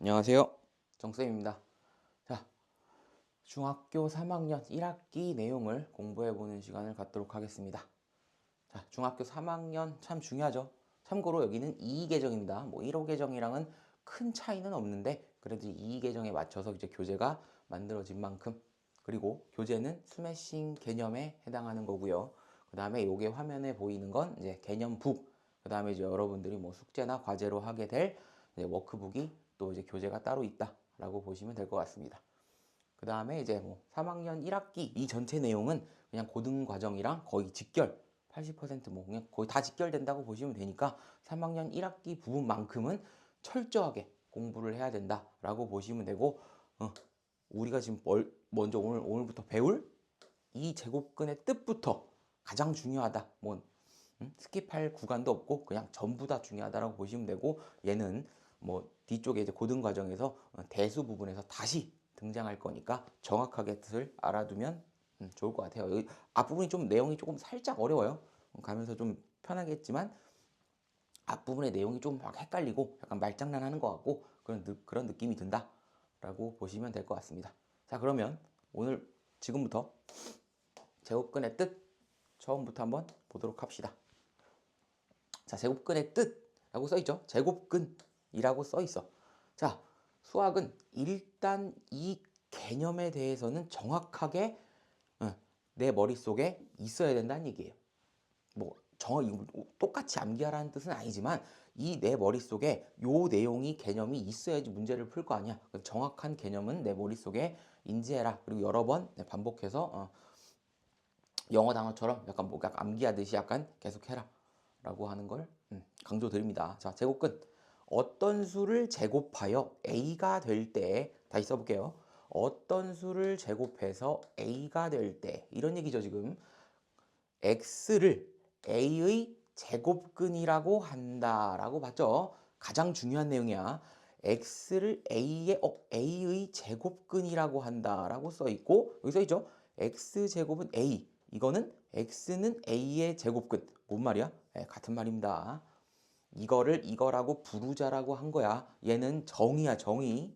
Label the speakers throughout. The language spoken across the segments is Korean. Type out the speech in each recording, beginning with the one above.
Speaker 1: 안녕하세요. 정쌤입니다. 자, 중학교 3학년 1학기 내용을 공부해보는 시간을 갖도록 하겠습니다. 자, 중학교 3학년 참 중요하죠. 참고로 여기는 2계정입니다. 뭐 1호 계정이랑은 큰 차이는 없는데 그래도 2계정에 맞춰서 이제 교재가 만들어진 만큼, 그리고 교재는 스매싱 개념에 해당하는 거고요. 그 다음에 요게 화면에 보이는 건 이제 개념북, 그 다음에 이제 여러분들이 뭐 숙제나 과제로 하게 될 이제 워크북이 또 이제 교재가 따로 있다라고 보시면 될 것 같습니다. 그 다음에 이제 뭐 3학년 1학기 이 전체 내용은 그냥 고등 과정이랑 거의 직결, 80%뭐 그냥 거의 다 직결된다고 보시면 되니까 3학년 1학기 부분만큼은 철저하게 공부를 해야 된다라고 보시면 되고, 우리가 지금 먼저 오늘부터 배울 이 제곱근의 뜻부터 가장 중요하다. 뭐 스킵할 구간도 없고 그냥 전부 다 중요하다라고 보시면 되고, 얘는 뭐 뒤쪽에 이제 고등 과정에서 대수 부분에서 다시 등장할 거니까 정확하게 뜻을 알아두면 좋을 것 같아요. 여기 앞부분이 좀 내용이 조금 살짝 어려워요. 가면서 좀 편하겠지만 앞부분의 내용이 좀 막 헷갈리고 약간 말장난하는 것 같고 그런 느낌이 든다라고 보시면 될 것 같습니다. 자, 그러면 오늘 지금부터 제곱근의 뜻 처음부터 한번 보도록 합시다. 자, 제곱근의 뜻이라고 써있죠. 제곱근이라고 써있어. 자, 수학은 일단 이 개념에 대해서는 정확하게 내 머릿속에 있어야 된다는 얘기예요. 뭐 똑같이 암기하라는 뜻은 아니지만 이 내 머릿속에 요 내용이 개념이 있어야지 문제를 풀 거 아니야. 정확한 개념은 내 머릿속에 인지해라. 그리고 여러 번 반복해서 영어 단어처럼 약간 뭐 약간 암기하듯이 약간 계속해라 라고 하는 걸 강조드립니다. 자, 제곱근. 어떤 수를 제곱하여 a가 될 때, 다시 써볼게요. 어떤 수를 제곱해서 a가 될 때, 이런 얘기죠. 지금 x를 a의 제곱근이라고 한다라고 봤죠. 가장 중요한 내용이야. x를 a의 제곱근이라고 한다라고 써 있고, 여기 써 있죠. x제곱은 a. 이거는 x는 a의 제곱근. 뭔 말이야? 네, 같은 말입니다. 이거를 이거라고 부르자라고 한 거야. 얘는 정의야, 정의.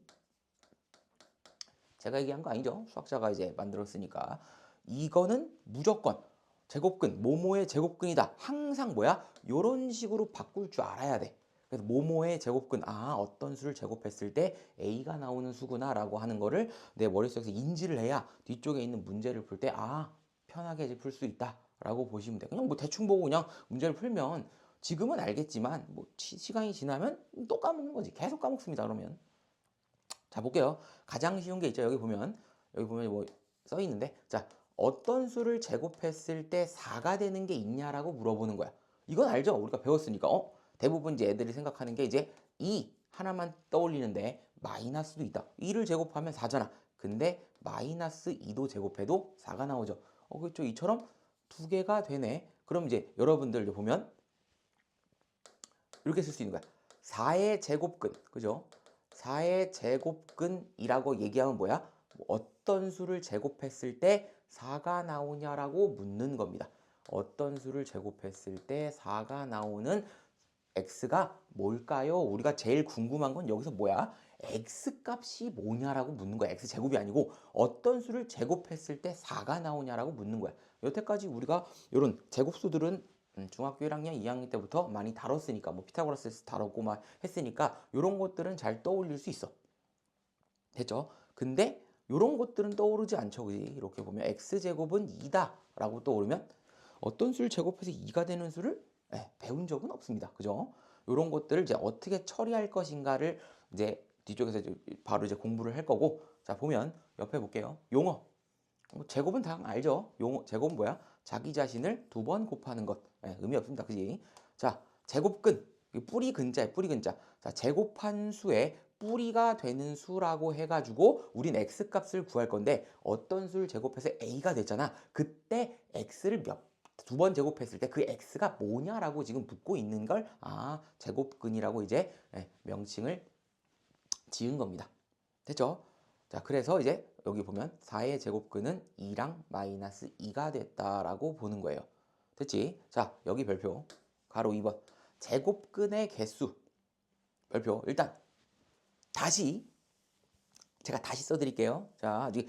Speaker 1: 제가 얘기한 거 아니죠. 수학자가 이제 만들었으니까. 이거는 무조건 제곱근, 모모의 제곱근이다. 항상 뭐야? 요런 식으로 바꿀 줄 알아야 돼. 그래서 모모의 제곱근, 어떤 수를 제곱했을 때 A가 나오는 수구나 라고 하는 거를 내 머릿속에서 인지를 해야 뒤쪽에 있는 문제를 풀 때, 편하게 이제 풀 수 있다 라고 보시면 돼. 그냥 뭐 대충 보고 그냥 문제를 풀면 지금은 알겠지만 뭐 시간이 지나면 또 까먹는 거지. 계속 까먹습니다, 그러면. 자, 볼게요. 가장 쉬운 게 있죠. 여기 보면 뭐 써 있는데, 자, 어떤 수를 제곱했을 때 4가 되는 게 있냐라고 물어보는 거야. 이건 알죠? 우리가 배웠으니까. 대부분 이제 애들이 생각하는 게 이제 2 하나만 떠올리는데 마이너스도 있다. 2를 제곱하면 4잖아. 근데 마이너스 2도 제곱해도 4가 나오죠. 그렇죠. 이처럼 두 개가 되네. 그럼 이제 여러분들 보면 이렇게 쓸 수 있는 거야. 4의 제곱근, 그죠? 4의 제곱근이라고 얘기하면 뭐야? 어떤 수를 제곱했을 때 4가 나오냐라고 묻는 겁니다. 어떤 수를 제곱했을 때 4가 나오는 x가 뭘까요? 우리가 제일 궁금한 건 여기서 뭐야? x 값이 뭐냐라고 묻는 거야. x 제곱이 아니고 어떤 수를 제곱했을 때 4가 나오냐라고 묻는 거야. 여태까지 우리가 이런 제곱수들은 중학교 1학년, 2학년 때부터 많이 다뤘으니까, 뭐 피타고라스 다뤘고 막 했으니까 이런 것들은 잘 떠올릴 수 있어. 됐죠? 근데 이런 것들은 떠오르지 않죠. 그지? 이렇게 보면 x제곱은 2다 라고 떠오르면 어떤 수를 제곱해서 2가 되는 수를 배운 적은 없습니다. 그죠? 이런 것들을 이제 어떻게 처리할 것인가를 이제 뒤쪽에서 바로 이제 공부를 할 거고, 자, 보면 옆에 볼게요. 용어. 제곱은 다 알죠? 용어, 제곱은 뭐야? 자기 자신을 두 번 곱하는 것. 의미 없습니다. 그지? 자, 제곱근. 뿌리 근자에 뿌리 근자. 자, 제곱한 수에 뿌리가 되는 수라고 해가지고 우린 x 값을 구할 건데, 어떤 수를 제곱해서 a가 됐잖아. 그때 x를 두 번 제곱했을 때 그 x가 뭐냐라고 지금 묻고 있는 걸 제곱근이라고 이제 명칭을 지은 겁니다. 됐죠? 자, 그래서 이제 여기 보면 4의 제곱근은 2랑 마이너스 2가 됐다라고 보는 거예요. 됐지? 자, 여기 별표. 가로 2번. 제곱근의 개수. 별표. 일단 제가 다시 써드릴게요. 자, 아직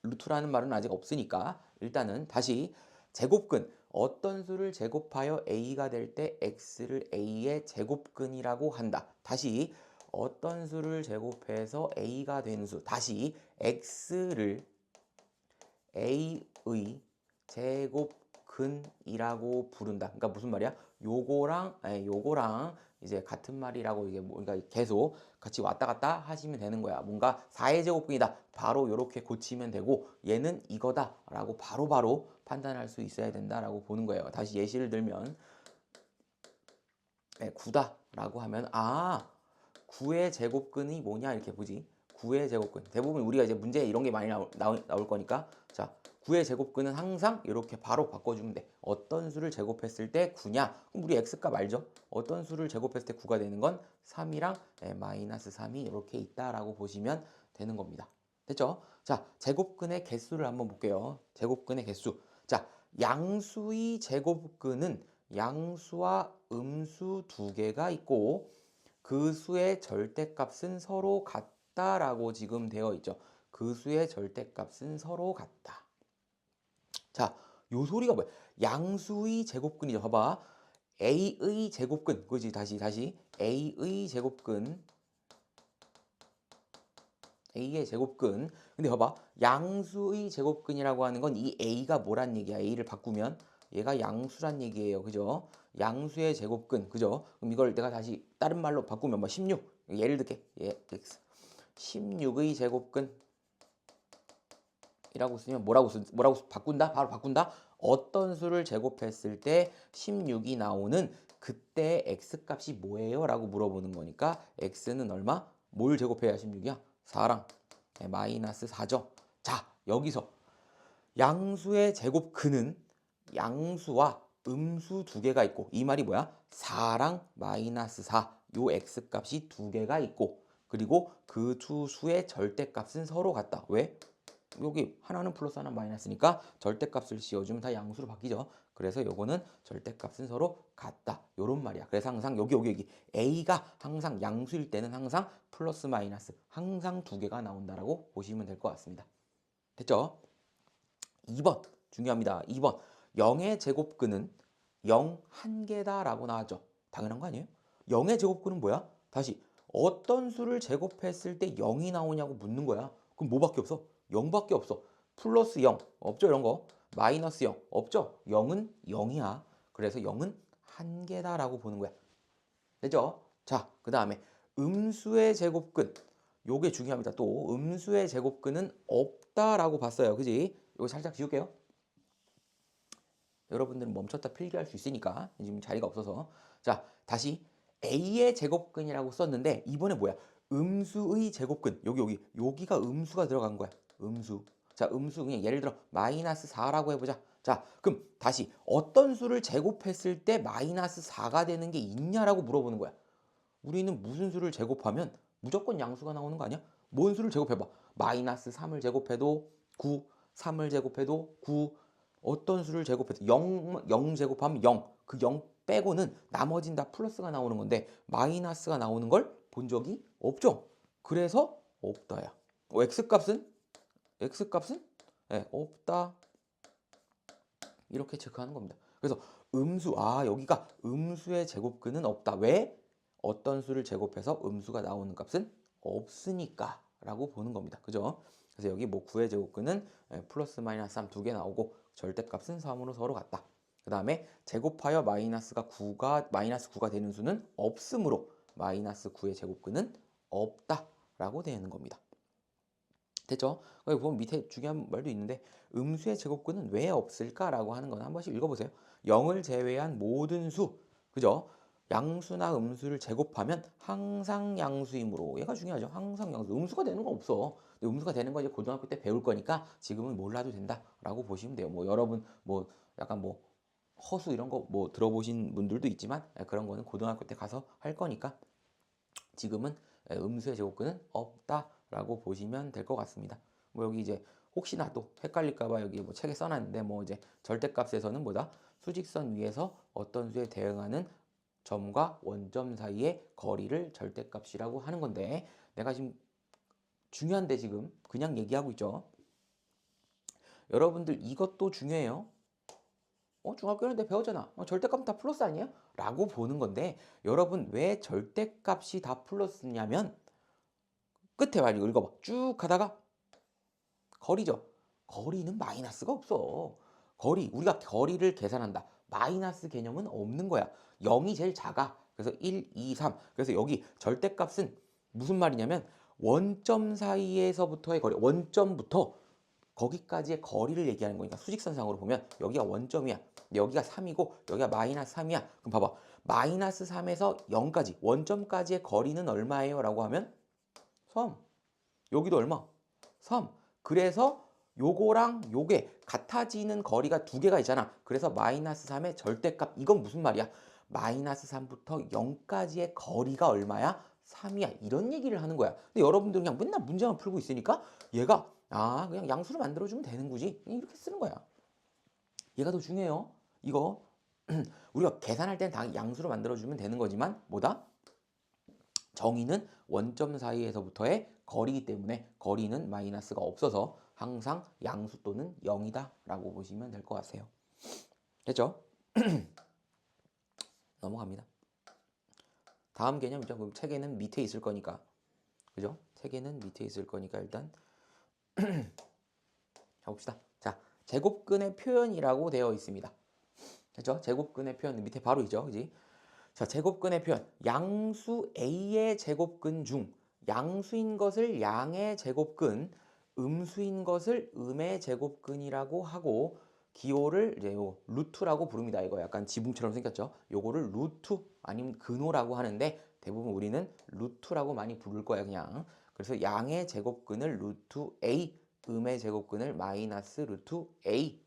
Speaker 1: 루트라는 말은 아직 없으니까 일단은 다시 제곱근, 어떤 수를 제곱하여 a가 될 때 x를 a의 제곱근이라고 한다. 다시 어떤 수를 제곱해서 a가 되는 수, 다시 x를 a의 제곱근이라고 부른다. 그러니까 무슨 말이야? 요거랑 이제 같은 말이라고 이게 뭔가 계속 같이 왔다 갔다 하시면 되는 거야. 뭔가 4의 제곱근이다. 바로 이렇게 고치면 되고 얘는 이거다라고 바로바로 판단할 수 있어야 된다라고 보는 거예요. 다시 예시를 들면 9다라고 하면 9의 제곱근이 뭐냐 이렇게 보지. 9의 제곱근. 대부분 우리가 이제 문제 이런 게 많이 나올 거니까 자, 9의 제곱근은 항상 이렇게 바로 바꿔주면 돼. 어떤 수를 제곱했을 때 9냐? 그럼 우리 x값 알죠? 어떤 수를 제곱했을 때 9가 되는 건 3이랑 마이너스 3이 이렇게 있다라고 보시면 되는 겁니다. 됐죠? 자, 제곱근의 개수를 한번 볼게요. 제곱근의 개수. 자, 양수의 제곱근은 양수와 음수 두 개가 있고 그 수의 절대값은 서로 같다라고 지금 되어 있죠. 그 수의 절대값은 서로 같다. 자, 요 소리가 뭐야? 양수의 제곱근이죠. 봐봐. a의 제곱근. 그지? 다시. a의 제곱근. a의 제곱근. 근데 봐봐. 양수의 제곱근이라고 하는 건 이 a가 뭐란 얘기야? a를 바꾸면 얘가 양수란 얘기예요. 그죠? 양수의 제곱근. 그죠? 그럼 이걸 내가 다시 다른 말로 바꾸면 뭐 16. 예를 들게. x. 16의 제곱근 이라고 쓰면 뭐라고 바꾼다? 바로 바꾼다? 어떤 수를 제곱했을 때 16이 나오는 그때 x값이 뭐예요? 라고 물어보는 거니까 x는 얼마? 뭘 제곱해야 16이야? 4랑 마이너스 4죠. 자, 여기서 양수의 제곱근은 양수와 음수 두 개가 있고 이 말이 뭐야? 4랑 마이너스 4 요 x값이 두 개가 있고 그리고 그 두 수의 절대값은 서로 같다. 왜? 여기 하나는 플러스 하나는 마이너스니까 절대값을 씌워주면 다 양수로 바뀌죠. 그래서 요거는 절대값은 서로 같다. 요런 말이야. 그래서 항상 여기 A가 항상 양수일 때는 항상 플러스 마이너스 항상 두 개가 나온다라고 보시면 될 것 같습니다. 됐죠? 2번 중요합니다. 2번 0의 제곱근은 0 한 개다라고 나왔죠. 당연한 거 아니에요? 0의 제곱근은 뭐야? 다시 어떤 수를 제곱했을 때 0이 나오냐고 묻는 거야. 그럼 뭐밖에 없어? 0밖에 없어. 플러스 0 없죠 이런 거. 마이너스 0 없죠. 0은 0이야. 그래서 0은 한 개다라고 보는 거야. 됐죠? 자, 그 다음에 음수의 제곱근. 요게 중요합니다. 또 음수의 제곱근은 없다라고 봤어요. 그지? 이거 살짝 지울게요. 여러분들은 멈췄다 필기할 수 있으니까 지금 자리가 없어서 자 다시 a의 제곱근이라고 썼는데 이번에 뭐야? 음수의 제곱근 여기가 음수가 들어간 거야. 음수. 자 음수 그냥 예를 들어 마이너스 4라고 해보자. 자 그럼 다시 어떤 수를 제곱했을 때 마이너스 4가 되는 게 있냐라고 물어보는 거야. 우리는 무슨 수를 제곱하면 무조건 양수가 나오는 거 아니야? 뭔 수를 제곱해봐. 마이너스 3을 제곱해도 9, 3을 제곱해도 9, 어떤 수를 제곱해도 0 제곱하면 0, 그 0 빼고는 나머진 다 플러스가 나오는 건데 마이너스가 나오는 걸 본 적이 없죠. 그래서 없다야. x값은 없다. 이렇게 체크하는 겁니다. 그래서 여기가 음수의 제곱근은 없다. 왜? 어떤 수를 제곱해서 음수가 나오는 값은 없으니까 라고 보는 겁니다. 그죠? 그래서 여기 뭐 9의 제곱근은 플러스 마이너스 3 두 개 나오고 절대값은 3으로 서로 같다. 그 다음에 제곱하여 마이너스 9가 되는 수는 없으므로 마이너스 9의 제곱근은 없다 라고 되는 겁니다. 됐죠? 여기 보면 밑에 중요한 말도 있는데 음수의 제곱근은 왜 없을까라고 하는 건 한 번씩 읽어보세요. 0을 제외한 모든 수, 그죠? 양수나 음수를 제곱하면 항상 양수이므로 얘가 중요하죠. 항상 양수. 음수가 되는 건 없어. 음수가 되는 거 이제 고등학교 때 배울 거니까 지금은 몰라도 된다라고 보시면 돼요. 뭐 여러분 뭐 약간 뭐 허수 이런 거 뭐 들어보신 분들도 있지만 그런 거는 고등학교 때 가서 할 거니까 지금은 음수의 제곱근은 없다라고 보시면 될 것 같습니다. 뭐 여기 이제 혹시나 또 헷갈릴까봐 여기 뭐 책에 써놨는데 뭐 이제 절대값에서는 뭐다? 수직선 위에서 어떤 수에 대응하는 점과 원점 사이의 거리를 절대값이라고 하는 건데 내가 지금 중요한데 지금 그냥 얘기하고 있죠. 여러분들 이것도 중요해요. 중학교 1년 때 배웠잖아. 절대값은 다 플러스 아니야? 라고 보는 건데 여러분 왜 절대값이 다 플러스냐면 끝에 말 이거 읽어봐. 쭉 가다가 거리죠. 거리는 마이너스가 없어. 우리가 거리를 계산한다. 마이너스 개념은 없는 거야. 0이 제일 작아. 그래서 1, 2, 3. 그래서 여기 절대값은 무슨 말이냐면 원점 사이에서부터의 거리, 원점부터 거기까지의 거리를 얘기하는 거니까 수직선상으로 보면 여기가 원점이야. 여기가 3이고 여기가 마이너스 3이야. 그럼 봐봐. 마이너스 3에서 0까지 원점까지의 거리는 얼마예요? 라고 하면 3. 여기도 얼마? 3. 그래서 요거랑 요게 같아지는 거리가 두 개가 있잖아. 그래서 마이너스 3의 절대값. 이건 무슨 말이야? 마이너스 3부터 0까지의 거리가 얼마야? 3이야. 이런 얘기를 하는 거야. 근데 여러분들 그냥 맨날 문제만 풀고 있으니까 얘가 그냥 양수를 만들어주면 되는 거지. 이렇게 쓰는 거야. 얘가 더 중요해요. 이거 우리가 계산할 때는 다 양수로 만들어주면 되는 거지만 뭐다? 정의는 원점 사이에서부터의 거리이기 때문에 거리는 마이너스가 없어서 항상 양수 또는 0이다 라고 보시면 될 것 같아요. 됐죠? 넘어갑니다. 다음 개념이죠. 그럼 책에는 밑에 있을 거니까. 그죠? 책에는 밑에 있을 거니까 일단 가봅시다. 자, 제곱근의 표현이라고 되어 있습니다. 됐죠? 제곱근의 표현 밑에 바로 있죠. 그지? 자, 제곱근의 표현. 양수 A의 제곱근 중 양수인 것을 양의 제곱근, 음수인 것을 음의 제곱근이라고 하고 기호를 이제 요 루트라고 부릅니다. 이거 약간 지붕처럼 생겼죠? 요거를 루트 아니면 근호라고 하는데 대부분 우리는 루트라고 많이 부를 거야, 그냥. 그래서 양의 제곱근을 루트 A, 음의 제곱근을 마이너스 루트 A.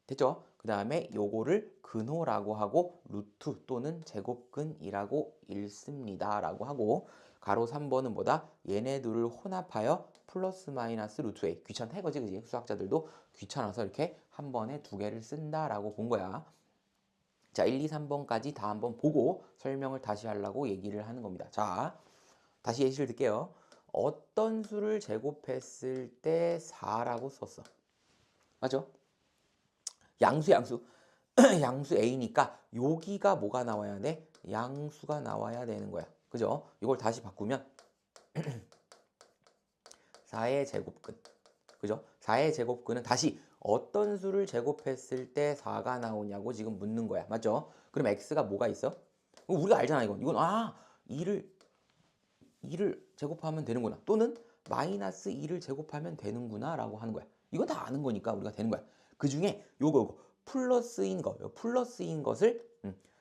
Speaker 1: 됐죠? 그 다음에 요거를 근호라고 하고 루트 또는 제곱근이라고 읽습니다. 라고 하고 가로 3번은 뭐다? 얘네들을 혼합하여 플러스 마이너스 루트 A. 귀찮다 이거지, 그지? 수학자들도 귀찮아서 이렇게 한 번에 두 개를 쓴다라고 본 거야. 자, 1, 2, 3번까지 다 한번 보고 설명을 다시 하려고 얘기를 하는 겁니다. 자, 다시 예시를 들게요. 어떤 수를 제곱했을 때 4라고 썼어. 맞죠? 양수 양수 A니까 여기가 뭐가 나와야 돼? 양수가 나와야 되는 거야. 그죠? 이걸 다시 바꾸면 4의 제곱근. 그죠? 4의 제곱근은 다시 어떤 수를 제곱했을 때 4가 나오냐고 지금 묻는 거야. 맞죠? 그럼 x가 뭐가 있어? 우리가 알잖아, 이건. 2를 제곱하면 되는구나. 또는 마이너스 2를 제곱하면 되는구나 라고 하는 거야. 이건 다 아는 거니까 우리가 되는 거야. 그 중에 요거 플러스인 것을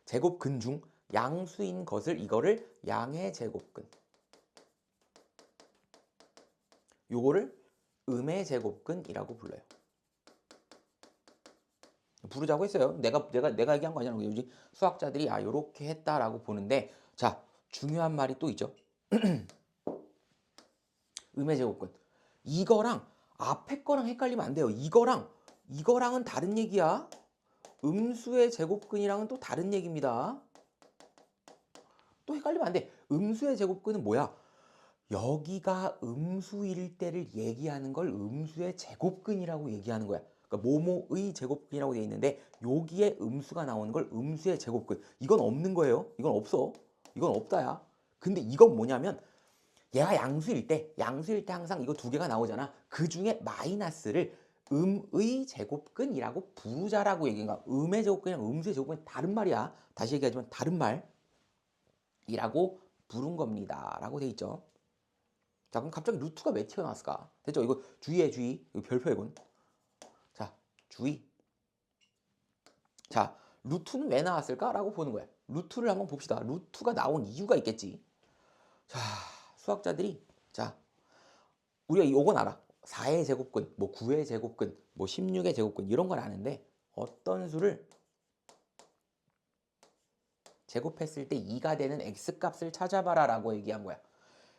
Speaker 1: 제곱근 중 양수인 것을 이거를 양의 제곱근, 요거를 음의 제곱근이라고 불러요. 부르자고 했어요. 내가 얘기한 거 아니야. 요즘 수학자들이 요렇게 했다라고 보는데, 자, 중요한 말이 또 있죠. 음의 제곱근. 이거랑 앞에 거랑 헷갈리면 안 돼요. 이거랑은 다른 얘기야. 음수의 제곱근이랑은 또 다른 얘기입니다. 또 헷갈리면 안 돼. 음수의 제곱근은 뭐야? 여기가 음수일 때를 얘기하는 걸 음수의 제곱근이라고 얘기하는 거야. 그러니까 뭐뭐의 제곱근이라고 되어 있는데 여기에 음수가 나오는 걸 음수의 제곱근. 이건 없는 거예요. 이건 없어. 이건 없다야. 근데 이건 뭐냐면 얘가 양수일 때 항상 이거 두 개가 나오잖아. 그 중에 마이너스를 음의 제곱근이라고 부르자라고 얘기한 거야. 음의 제곱근이랑 음수의 제곱근이 다른 말이야. 다시 얘기하지만 다른 말이라고 부른 겁니다. 라고 돼 있죠. 자, 그럼 갑자기 루트가 왜 튀어나왔을까? 됐죠? 이거 주의해, 주의. 이거 별표 이건. 자, 주의. 자, 루트는 왜 나왔을까? 라고 보는 거야. 루트를 한번 봅시다. 루트가 나온 이유가 있겠지. 자, 수학자들이, 자, 우리가 요건 알아. 4의 제곱근, 뭐 9의 제곱근, 뭐 16의 제곱근 이런 걸 아는데 어떤 수를 제곱했을 때 2가 되는 x값을 찾아봐라 라고 얘기한 거야.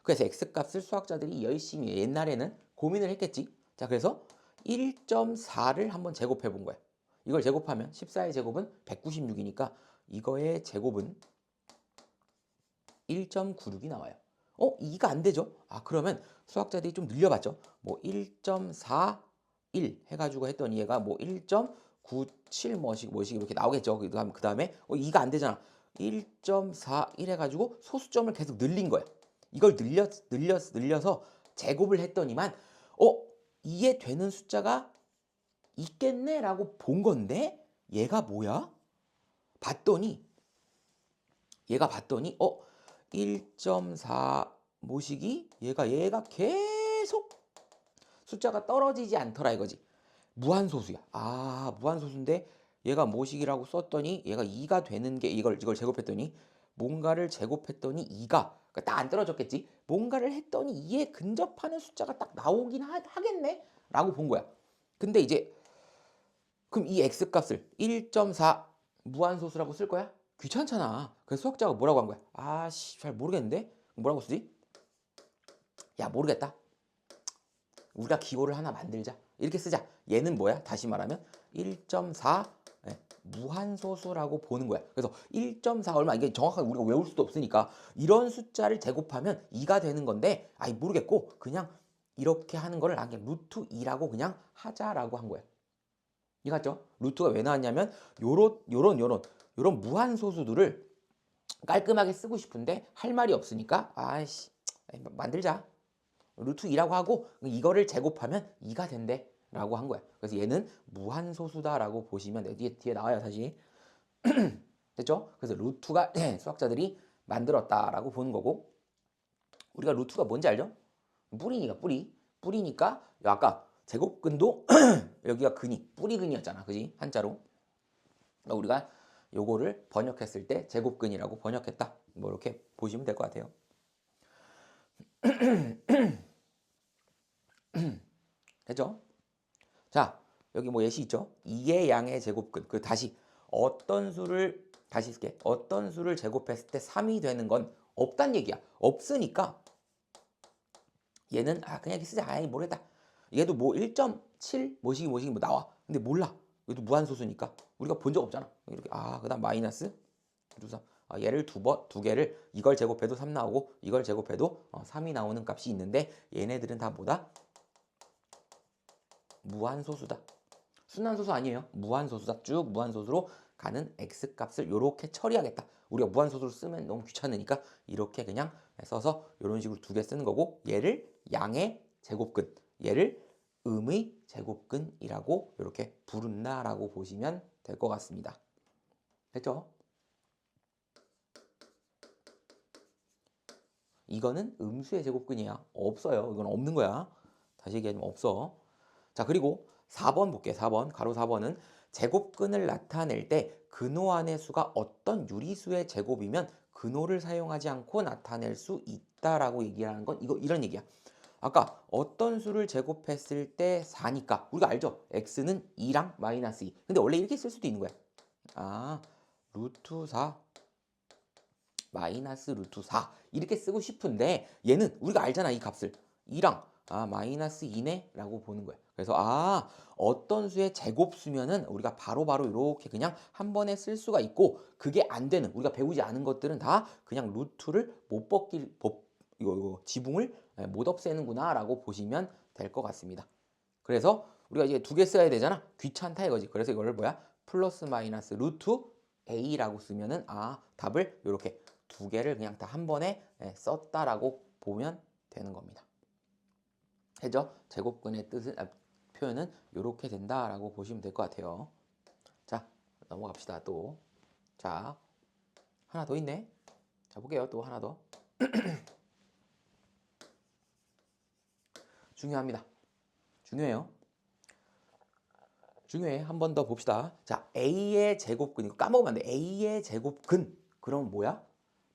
Speaker 1: 그래서 x값을 수학자들이 열심히 옛날에는 고민을 했겠지. 자, 그래서 1.4를 한번 제곱해 본 거야. 이걸 제곱하면 14의 제곱은 196이니까 이거의 제곱은 1.96이 나와요. 2가 안 되죠. 그러면 수학자들이 좀 늘려봤죠. 뭐 1.41 해가지고 했더니 얘가 뭐 1.97 뭐씩 이렇게 나오겠죠. 그 다음에 2가 안 되잖아. 1.41 해가지고 소수점을 계속 늘린 거야. 이걸 늘려서 제곱을 했더니만 2에 되는 숫자가 있겠네라고 본 건데 얘가 뭐야? 얘가 봤더니 1.4 모식이 얘가 계속 숫자가 떨어지지 않더라 이거지. 무한소수야. 무한소수인데 얘가 모식이라고 썼더니 얘가 2가 되는 게 이걸 제곱했더니 뭔가를 제곱했더니 2가 그러니까 딱 안 떨어졌겠지. 뭔가를 했더니 2에 근접하는 숫자가 딱 나오긴 하겠네 라고 본 거야. 근데 이제 그럼 이 x값을 1.4 무한소수라고 쓸 거야? 귀찮잖아. 그래서 수학자가 뭐라고 한 거야? 잘 모르겠는데? 뭐라고 쓰지? 야, 모르겠다. 우리가 기호를 하나 만들자. 이렇게 쓰자. 얘는 뭐야? 다시 말하면 1.4 무한소수라고 보는 거야. 그래서 1.4 얼마 이게 정확하게 우리가 외울 수도 없으니까 이런 숫자를 제곱하면 2가 되는 건데 모르겠고 그냥 이렇게 하는 거를 그냥 루트 2라고 그냥 하자라고 한 거야. 이해갔죠? 루트가 왜 나왔냐면 요런 무한소수들을 깔끔하게 쓰고 싶은데 할 말이 없으니까 만들자. 루트 2라고 하고 이거를 제곱하면 2가 된대 라고 한 거야. 그래서 얘는 무한소수다라고 보시면 돼. 뒤에 나와요 다시. 됐죠? 그래서 루트가 수학자들이 만들었다라고 보는 거고 우리가 루트가 뭔지 알죠? 뿌리니까 아까 제곱근도 여기가 뿌리근이었잖아. 그지? 한자로. 그러니까 우리가 요거를 번역했을 때 제곱근이라고 번역했다. 뭐 이렇게 보시면 될 것 같아요. 됐죠? 자, 여기 뭐 예시 있죠? 2의 양의 제곱근. 다시 쓸게. 어떤 수를 제곱했을 때 3이 되는 건 없단 얘기야. 없으니까 얘는 그냥 이렇게 쓰자. 모르겠다. 얘도 뭐 1.7 모시기 뭐 나와. 근데 몰라. 얘도 무한소수니까 우리가 본 적 없잖아. 이렇게 그다음 마이너스 얘를 두 개를 이걸 제곱해도 3 나오고 이걸 제곱해도 3이 나오는 값이 있는데 얘네들은 다 뭐다? 무한소수다. 순환소수 아니에요. 무한소수다. 쭉 무한소수로 가는 x값을 이렇게 처리하겠다. 우리가 무한소수로 쓰면 너무 귀찮으니까 이렇게 그냥 써서 이런 식으로 두 개 쓰는 거고 얘를 양의 제곱근, 얘를 음의 제곱근이라고 이렇게 부른다라고 보시면 될 것 같습니다. 됐죠? 이거는 음수의 제곱근이야. 없어요. 이건 없는 거야. 다시 얘기하면 없어. 자, 그리고 4번 볼게요. 4번. 가로 4번은 제곱근을 나타낼 때 근호 안의 수가 어떤 유리수의 제곱이면 근호를 사용하지 않고 나타낼 수 있다라고 얘기하는 건 이런 얘기야. 아까 어떤 수를 제곱했을 때 4니까 우리가 알죠? x는 2랑 마이너스 2. 근데 원래 이렇게 쓸 수도 있는 거야. 루트 4 마이너스 루트 4 이렇게 쓰고 싶은데 얘는 우리가 알잖아. 이 값을 2랑 마이너스 2네 라고 보는 거야. 그래서 어떤 수의 제곱수면은 우리가 바로바로 이렇게 그냥 한 번에 쓸 수가 있고 그게 안 되는 우리가 배우지 않은 것들은 다 그냥 루트를 못 벗길 이거 지붕을 못 없애는구나 라고 보시면 될 것 같습니다. 그래서 우리가 이제 두 개 써야 되잖아. 귀찮다 이거지. 그래서 이거를 플러스 마이너스 루트 a라고 쓰면은 답을 이렇게 두 개를 그냥 다 한 번에 썼다라고 보면 되는 겁니다. 해죠? 제곱근의 표현은 이렇게 된다라고 보시면 될 것 같아요. 자, 넘어갑시다. 또. 자, 하나 더 있네. 자, 볼게요. 또 하나 더. 중요합니다. 중요해요. 한 번 더 봅시다. 자, A의 제곱근. 이거 까먹으면 안 돼. A의 제곱근. 그럼 뭐야?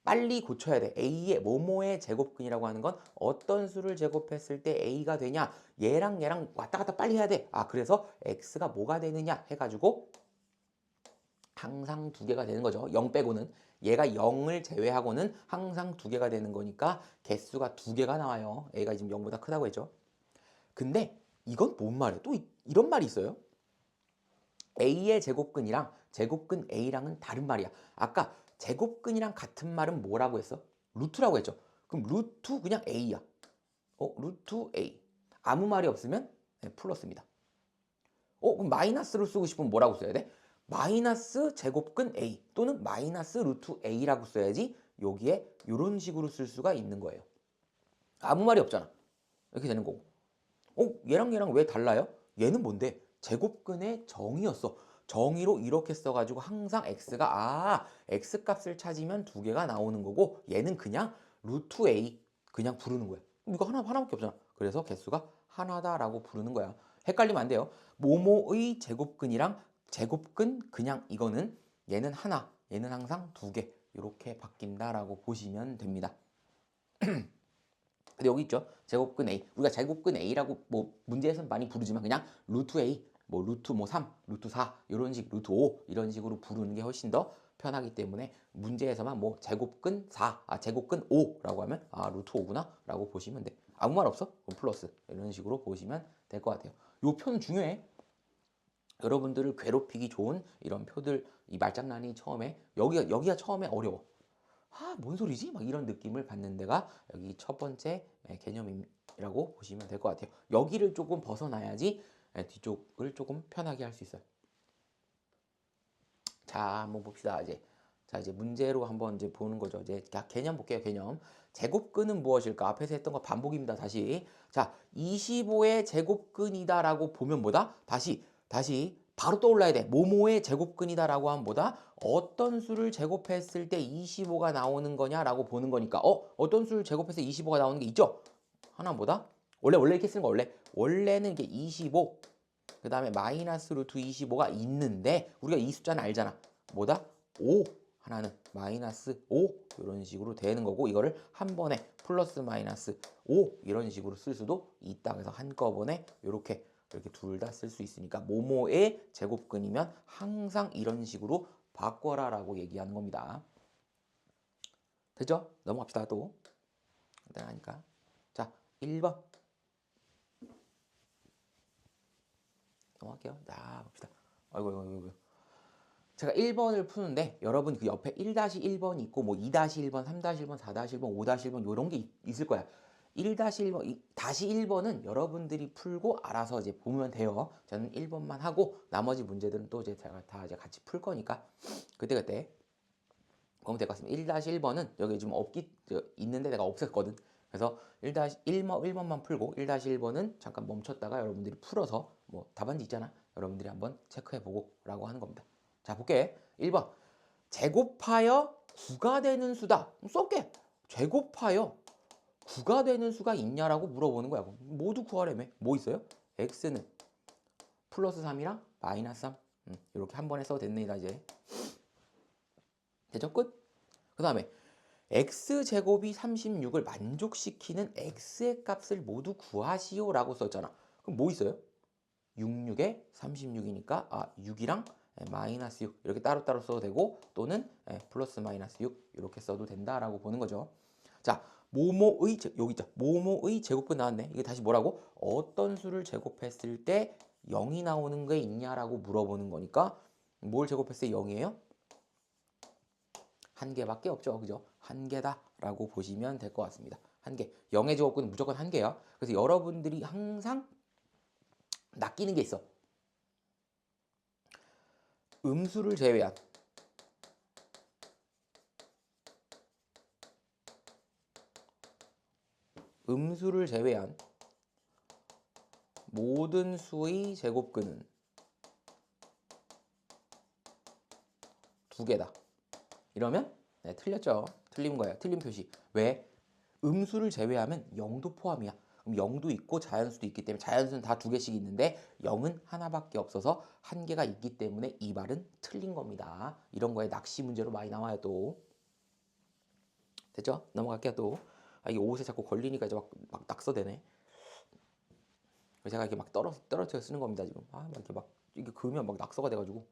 Speaker 1: 빨리 고쳐야 돼. A의 뭐뭐의 제곱근이라고 하는 건 어떤 수를 제곱했을 때 A가 되냐. 얘랑 왔다 갔다 빨리 해야 돼. 그래서 X가 뭐가 되느냐 해가지고 항상 두 개가 되는 거죠. 0 빼고는. 얘가 0을 제외하고는 항상 두 개가 되는 거니까 개수가 두 개가 나와요. A가 지금 0보다 크다고 했죠. 근데 이건 뭔 말이에요? 또 이런 말이 있어요. A의 제곱근이랑 제곱근 A랑은 다른 말이야. 아까 제곱근이랑 같은 말은 뭐라고 했어? 루트라고 했죠. 그럼 루트 그냥 a야. 루트 a. 아무 말이 없으면 네, 플러스입니다. 그럼 마이너스를 쓰고 싶으면 뭐라고 써야 돼? 마이너스 제곱근 a 또는 마이너스 루트 a라고 써야지 여기에 이런 식으로 쓸 수가 있는 거예요. 아무 말이 없잖아. 이렇게 되는 거고. 얘랑 얘랑 왜 달라요? 얘는 뭔데? 제곱근의 정의였어. 정의로 이렇게 써가지고 항상 x가 x 값을 찾으면 두 개가 나오는 거고 얘는 그냥 루트 a 그냥 부르는 거야. 이거 하나밖에 없잖아. 그래서 개수가 하나다라고 부르는 거야. 헷갈리면 안 돼요. 모모의 제곱근이랑 제곱근 그냥 이거는 얘는 하나, 얘는 항상 두 개 이렇게 바뀐다라고 보시면 됩니다. 근데 여기 있죠. 제곱근 A. 우리가 제곱근 A라고 뭐 문제에서는 많이 부르지만 그냥 루트 A, 뭐 루트 뭐 3, 루트 4 이런 식, 루트 5 이런 식으로 부르는 게 훨씬 더 편하기 때문에 문제에서만 뭐 제곱근 4, 제곱근 5라고 하면 루트 5구나 라고 보시면 돼. 아무 말 없어? 그럼 플러스 이런 식으로 보시면 될 것 같아요. 요 표는 중요해. 여러분들을 괴롭히기 좋은 이런 표들, 이 말장난이 처음에 여기가 처음에 어려워. 뭔 소리지? 막 이런 느낌을 받는 데가 여기 첫 번째 개념이라고 보시면 될 것 같아요. 여기를 조금 벗어나야지 뒤쪽을 조금 편하게 할 수 있어요. 자, 한번 봅시다. 이제 문제로 한번 이제 보는 거죠. 이제 개념 볼게요. 개념. 제곱근은 무엇일까? 앞에서 했던 거 반복입니다. 다시. 자, 25의 제곱근이다라고 보면 뭐다? 다시 바로 떠올라야 돼. 모모의 제곱근이다라고 하면 뭐다? 어떤 수를 제곱했을 때 25가 나오는 거냐라고 보는 거니까 어떤 수를 제곱해서 25가 나오는 게 있죠? 하나 뭐다? 원래 이렇게 쓰는 거 원래는 이게 25 그 다음에 마이너스 루트 25가 있는데 우리가 이 숫자는 알잖아. 뭐다? 5 하나는 마이너스 5 이런 식으로 되는 거고 이거를 한 번에 플러스 마이너스 5 이런 식으로 쓸 수도 있다. 그래서 한꺼번에 이렇게 둘 다 쓸 수 있으니까 모모의 제곱근이면 항상 이런 식으로 바꿔라 라고 얘기하는 겁니다. 됐죠? 넘어갑시다. 또 간단하니까. 자, 1번 넘어갈게요. 자, 봅시다. 아이고. 제가 1번을 푸는데 여러분 그 옆에 1-1번이 있고 뭐 2-1번, 3-1번, 4-1번, 5-1번 이런 게 있을 거야. 1-1번, 다시 1번은 여러분들이 풀고 알아서 이제 보면 돼요. 저는 1번만 하고 나머지 문제들은 또 이제 제가 다 이제 같이 풀 거니까 그때 보면 될 것 같습니다. 1-1번은 여기 좀 있는데 내가 없앴거든. 그래서 1번만 풀고 1-1번은 잠깐 멈췄다가 여러분들이 풀어서 뭐 답안지 있잖아. 여러분들이 한번 체크해보고 라고 하는 겁니다. 자, 볼게. 1번. 제곱하여 9가 되는 수다. 쏠게. 제곱하여 9가 되는 수가 있냐라고 물어보는 거야. 모두 구하려면 뭐 있어요? x는 플러스 3이랑 마이너스 3. 이렇게 한 번에 써도 됐네요, 이제. 됐죠? 끝? 그 다음에 x제곱이 36을 만족시키는 x의 값을 모두 구하시오 라고 썼잖아. 그럼 뭐 있어요? 66에 36이니까 6이랑 마이너스 6 이렇게 따로따로 써도 되고 또는 플러스 마이너스 6 이렇게 써도 된다라고 보는 거죠. 자, 모모의 여기 있죠. 모모의 제곱근 나왔네. 이게 다시 뭐라고? 어떤 수를 제곱했을 때 0이 나오는 게 있냐라고 물어보는 거니까 뭘 제곱했을 때 0이에요? 한 개밖에 없죠. 그죠? 한 개다라고 보시면 될 것 같습니다. 한 개. 0의 제곱근은 무조건 한 개야. 그래서 여러분들이 항상 낚이는 게 있어. 음수를 제외한 모든 수의 제곱근은 두 개다. 이러면 틀렸죠. 틀린 거예요. 틀린 표시. 왜? 음수를 제외하면 0도 포함이야. 그럼 0도 있고 자연수도 있기 때문에 자연수는 다 두 개씩 있는데 0은 하나밖에 없어서 한 개가 있기 때문에 이 말은 틀린 겁니다. 이런 거에 낚시 문제로 많이 나와요 또. 됐죠? 넘어갈게요 또. 이게 옷에 자꾸 걸리니까 이제 막 낙서되네. 제가 이렇게 막 떨어뜨려 쓰는 겁니다 지금. 막 이렇게 막 이게 그으면 막 낙서가 돼가지고.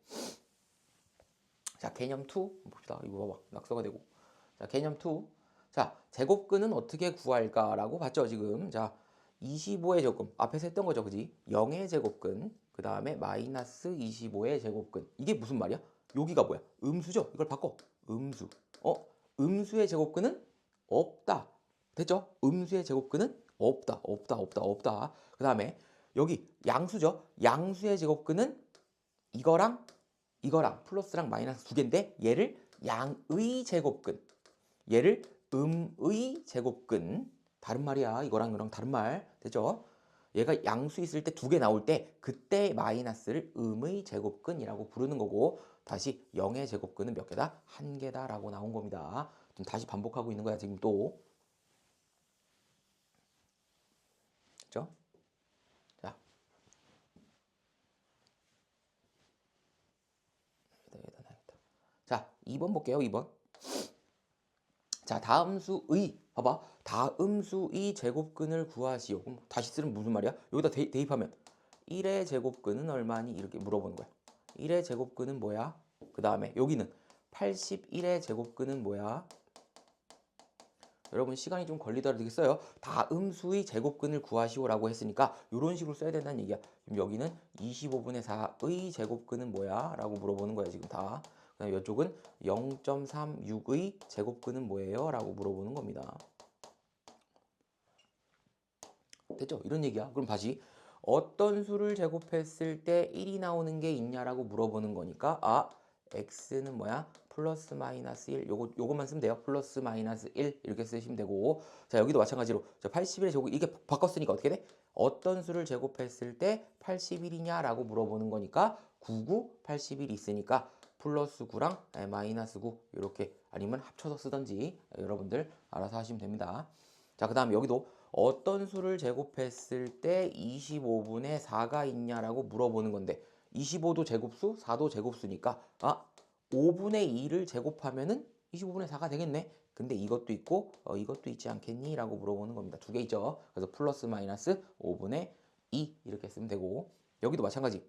Speaker 1: 자, 개념 2 봅시다. 이거 봐봐. 낙서가 되고. 자, 개념 2. 자, 제곱근은 어떻게 구할까라고 봤죠, 지금. 자, 25의 제곱근. 앞에서 했던 거죠, 그지? 0의 제곱근. 그 다음에 마이너스 25의 제곱근. 이게 무슨 말이야? 여기가 뭐야? 음수죠? 이걸 바꿔. 음수. 음수의 제곱근은 없다. 됐죠? 음수의 제곱근은 없다. 그 다음에 여기 양수죠? 양수의 제곱근은 이거랑 플러스랑 마이너스 두 개인데 얘를 양의 제곱근, 얘를 음의 제곱근. 다른 말이야. 이거랑 다른 말. 됐죠? 얘가 양수 있을 때 두 개 나올 때 그때 마이너스를 음의 제곱근이라고 부르는 거고, 다시 0의 제곱근은 몇 개다? 한 개다라고 나온 겁니다. 좀 다시 반복하고 있는 거야 지금 또. 그죠? 자, 자 2번 볼게요. 2번. 자, 다음수의, 봐봐. 다음수의 제곱근을 구하시오. 그럼 다시 쓰면 무슨 말이야? 여기다 대입하면 1의 제곱근은 얼마니? 이렇게 물어보는 거야. 1의 제곱근은 뭐야? 그 다음에 여기는 81의 제곱근은 뭐야? 여러분 시간이 좀 걸리더라도 되겠어요. 다음수의 제곱근을 구하시오라고 했으니까 이런 식으로 써야 된다는 얘기야. 그럼 여기는 25분의 4의 제곱근은 뭐야? 라고 물어보는 거야 지금 다. 그다음에 이쪽은 0.36의 제곱근은 뭐예요? 라고 물어보는 겁니다. 됐죠? 이런 얘기야. 그럼 다시 어떤 수를 제곱했을 때 1이 나오는 게 있냐라고 물어보는 거니까 x는 뭐야? 플러스 마이너스 1. 요것만 쓰면 돼요. 플러스 마이너스 1 이렇게 쓰시면 되고, 자 여기도 마찬가지로 81의 제곱 이게 바꿨으니까 어떻게 돼? 어떤 수를 제곱했을 때 81이냐라고 물어보는 거니까 99, 81이 있으니까 플러스 9랑 마이너스 9 이렇게, 아니면 합쳐서 쓰던지 여러분들 알아서 하시면 됩니다. 자, 그 다음 여기도 어떤 수를 제곱했을 때 25분의 4가 있냐라고 물어보는 건데, 25도 제곱수, 4도 제곱수니까 5분의 2를 제곱하면은 25분의 4가 되겠네. 근데 이것도 있고 이것도 있지 않겠니? 라고 물어보는 겁니다. 두 개 있죠. 그래서 플러스 마이너스 5분의 2 이렇게 쓰면 되고, 여기도 마찬가지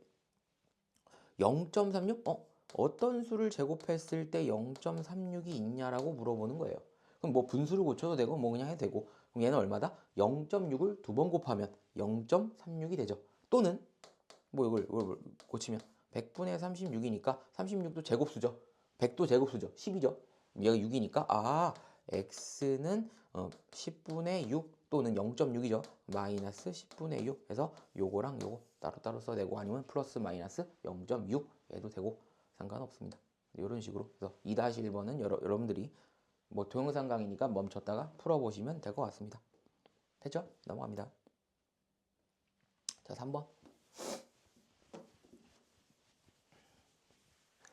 Speaker 1: 0.36? 어떤 수를 제곱했을 때 0.36이 있냐라고 물어보는 거예요. 그럼 뭐 분수를 고쳐도 되고 뭐 그냥 해도 되고, 그럼 얘는 얼마다? 0.6을 두 번 곱하면 0.36이 되죠. 또는 뭐 이걸 고치면 100분의 36이니까 36도 제곱수죠. 100도 제곱수죠. 10이죠. 얘가 6이니까 x는 10분의 6 또는 0.6이죠. 마이너스 10분의 6 해서 요거랑 요거 따로따로 써도 되고, 아니면 플러스 마이너스 0.6 해도 되고 상관없습니다. 이런 식으로. 그래서 2-1번은 여러분들이 뭐 동영상 강의니까 멈췄다가 풀어보시면 될 것 같습니다. 됐죠? 넘어갑니다. 자, 3번.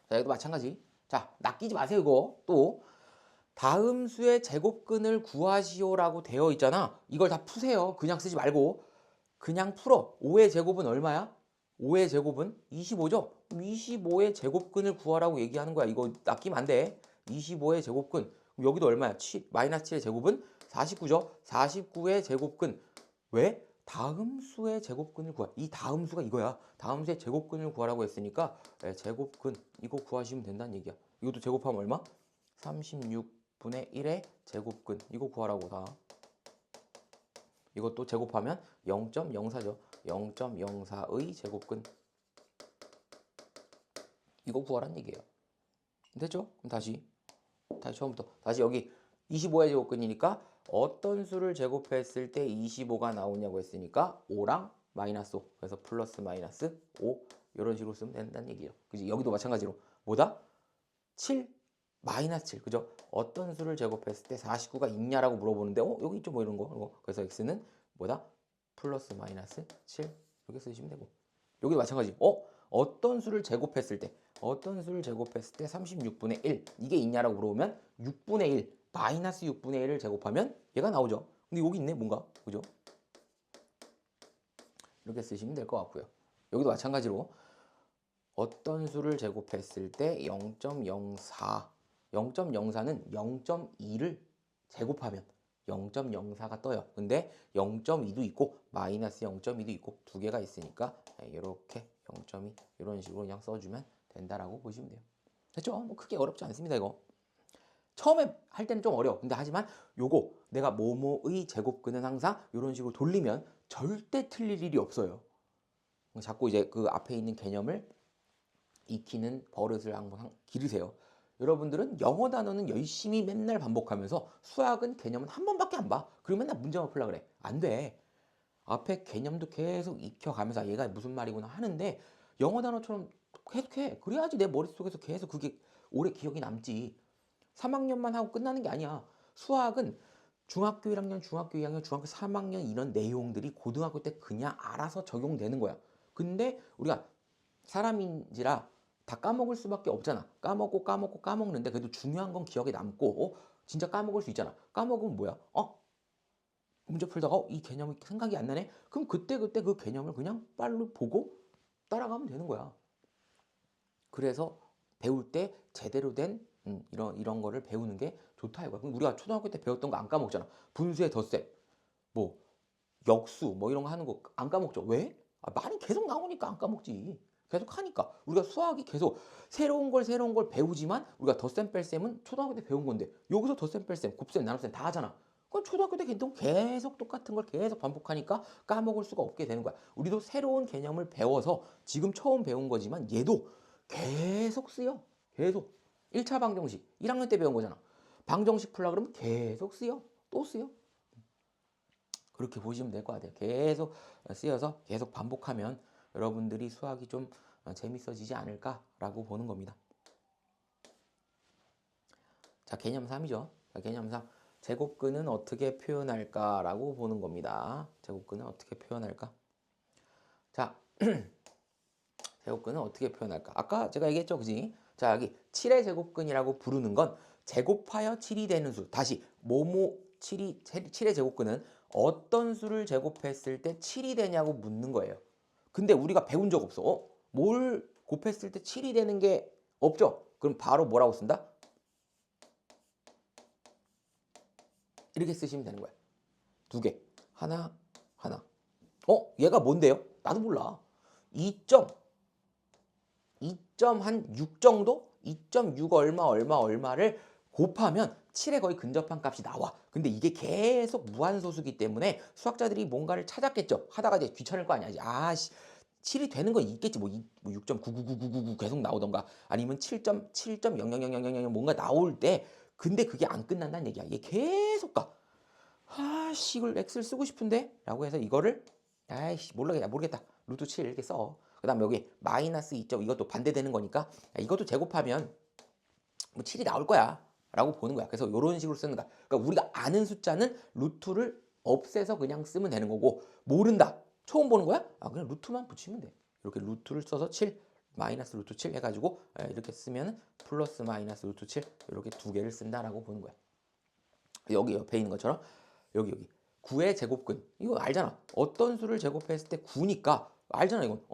Speaker 1: 자, 여기도 마찬가지. 자, 낚이지 마세요, 이거. 또 다음 수의 제곱근을 구하시오라고 되어 있잖아. 이걸 다 푸세요. 그냥 쓰지 말고 그냥 풀어. 5의 제곱은 얼마야? 5의 제곱은 25죠? 25의 제곱근을 구하라고 얘기하는 거야. 이거 낚이면 안 돼. 25의 제곱근. 그럼 여기도 얼마야? 마이너스 7의 제곱은 49죠? 49의 제곱근. 왜? 다음 수의 제곱근을 구하. 이 다음 수가 이거야. 다음 수의 제곱근을 구하라고 했으니까 제곱근 이거 구하시면 된다는 얘기야. 이것도 제곱하면 얼마? 36분의 1의 제곱근. 이거 구하라고 다. 이것도 제곱하면 0.04죠. 0.04의 제곱근. 이거 구하라는 얘기예요. 됐죠? 그럼 다시 처음부터. 다시 여기 25의 제곱근이니까 어떤 수를 제곱했을 때 25가 나오냐고 했으니까 5랑 마이너스 5. 그래서 플러스 마이너스 5. 이런 식으로 쓰면 된다는 얘기예요. 그지? 여기도 마찬가지로 뭐다? 7 마이너스 7. 그죠? 어떤 수를 제곱했을 때 49가 있냐라고 물어보는데 여기 있죠 뭐 이런 거. 그래서 x는 뭐다? 플러스 마이너스 7 이렇게 쓰시면 되고, 여기도 마찬가지. 어떤 수를 제곱했을 때 36분의 1 이게 있냐라고 물어보면 6분의 1 마이너스 6분의 1을 제곱하면 얘가 나오죠. 근데 여기 있네 뭔가. 그죠? 이렇게 쓰시면 될 것 같고요. 여기도 마찬가지로 어떤 수를 제곱했을 때 0.04 0.04는 0.2를 제곱하면 0.04가 떠요. 근데 0.2도 있고 마이너스 0.2도 있고 두 개가 있으니까 이렇게 0.2 이런 식으로 그냥 써주면 된다라고 보시면 돼요. 됐죠? 뭐 크게 어렵지 않습니다 이거. 처음에 할 때는 좀 어려워. 근데 하지만 요거 내가 뭐뭐의 제곱근은 항상 이런 식으로 돌리면 절대 틀릴 일이 없어요. 자꾸 이제 그 앞에 있는 개념을 익히는 버릇을 항상 기르세요. 여러분들은 영어 단어는 열심히 맨날 반복하면서 수학은 개념은 한 번밖에 안 봐. 그리고 맨날 문제만 풀라 그래. 안 돼. 앞에 개념도 계속 익혀가면서 얘가 무슨 말이구나 하는데 영어 단어처럼 계속해. 그래야지 내 머릿속에서 계속 그게 오래 기억이 남지. 3학년만 하고 끝나는 게 아니야. 수학은 중학교 1학년, 중학교 2학년, 중학교 3학년 이런 내용들이 고등학교 때 그냥 알아서 적용되는 거야. 근데 우리가 사람인지라 다 까먹을 수밖에 없잖아. 까먹는데 그래도 중요한 건 기억에 남고 진짜 까먹을 수 있잖아. 까먹으면 뭐야? 문제 풀다가 이 개념이 생각이 안 나네? 그럼 그때그때 그 개념을 그냥 빨리 보고 따라가면 되는 거야. 그래서 배울 때 제대로 된 이런 거를 배우는 게 좋다 이거야. 그럼 우리가 초등학교 때 배웠던 거 안 까먹잖아. 분수의 덧셈, 뭐 역수, 뭐 이런 거 하는 거 안 까먹죠. 왜? 말이 계속 나오니까 안 까먹지. 계속 하니까. 우리가 수학이 계속 새로운 걸 배우지만 우리가 덧셈 뺄셈은 초등학교 때 배운 건데 여기서 덧셈 뺄셈, 곱셈, 나눗셈 다 하잖아. 그건 초등학교 때 계속 똑같은 걸 계속 반복하니까 까먹을 수가 없게 되는 거야. 우리도 새로운 개념을 배워서 지금 처음 배운 거지만 얘도 계속 쓰여. 계속. 1차 방정식 1학년 때 배운 거잖아. 방정식 풀라 그러면 계속 쓰여. 또 쓰여. 그렇게 보시면 될 것 같아요. 계속 쓰여서 계속 반복하면 여러분들이 수학이 좀 재밌어지지 않을까라고 보는 겁니다. 자, 개념 3이죠. 자, 개념 3. 제곱근은 어떻게 표현할까라고 보는 겁니다. 제곱근은 어떻게 표현할까? 자, 제곱근은 어떻게 표현할까? 아까 제가 얘기했죠, 그지? 자, 여기 7의 제곱근이라고 부르는 건 제곱하여 7이 되는 수. 다시 7의 제곱근은 어떤 수를 제곱했을 때 7이 되냐고 묻는 거예요. 근데 우리가 배운 적 없어. 뭘 곱했을 때 7이 되는 게 없죠? 그럼 바로 뭐라고 쓴다? 이렇게 쓰시면 되는 거야. 두 개. 하나, 하나. 얘가 뭔데요? 나도 몰라. 2.6 정도? 2.6 얼마를 곱하면 7에 거의 근접한 값이 나와. 근데 이게 계속 무한소수기 때문에 수학자들이 뭔가를 찾았겠죠. 하다가 이제 귀찮을 거 아니야. 7이 되는 건 있겠지. 뭐 6.9999999 계속 나오던가 아니면 7.7.00000 뭔가 나올 때 근데 그게 안 끝난다는 얘기야. 얘 계속 가. 이걸 x를 쓰고 싶은데? 라고 해서 이거를 모르겠다. 루트 7 이렇게 써. 그 다음 여기 마이너스 2점 이것도 반대되는 거니까 이것도 제곱하면 뭐 7이 나올 거야 라고 보는 거야. 그래서 이런 식으로 쓰는 거야. 그러니까 우리가 아는 숫자는 루트를 없애서 그냥 쓰면 되는 거고 모른다. 처음 보는 거야? 그냥 루트만 붙이면 돼. 이렇게 루트를 써서 7 마이너스 루트 7 해가지고 이렇게 쓰면 플러스 마이너스 루트 7 이렇게 두 개를 쓴다라고 보는 거야. 여기 옆에 있는 것처럼 여기 9의 제곱근 이거 알잖아. 어떤 수를 제곱했을 때 9니까 알잖아 이건.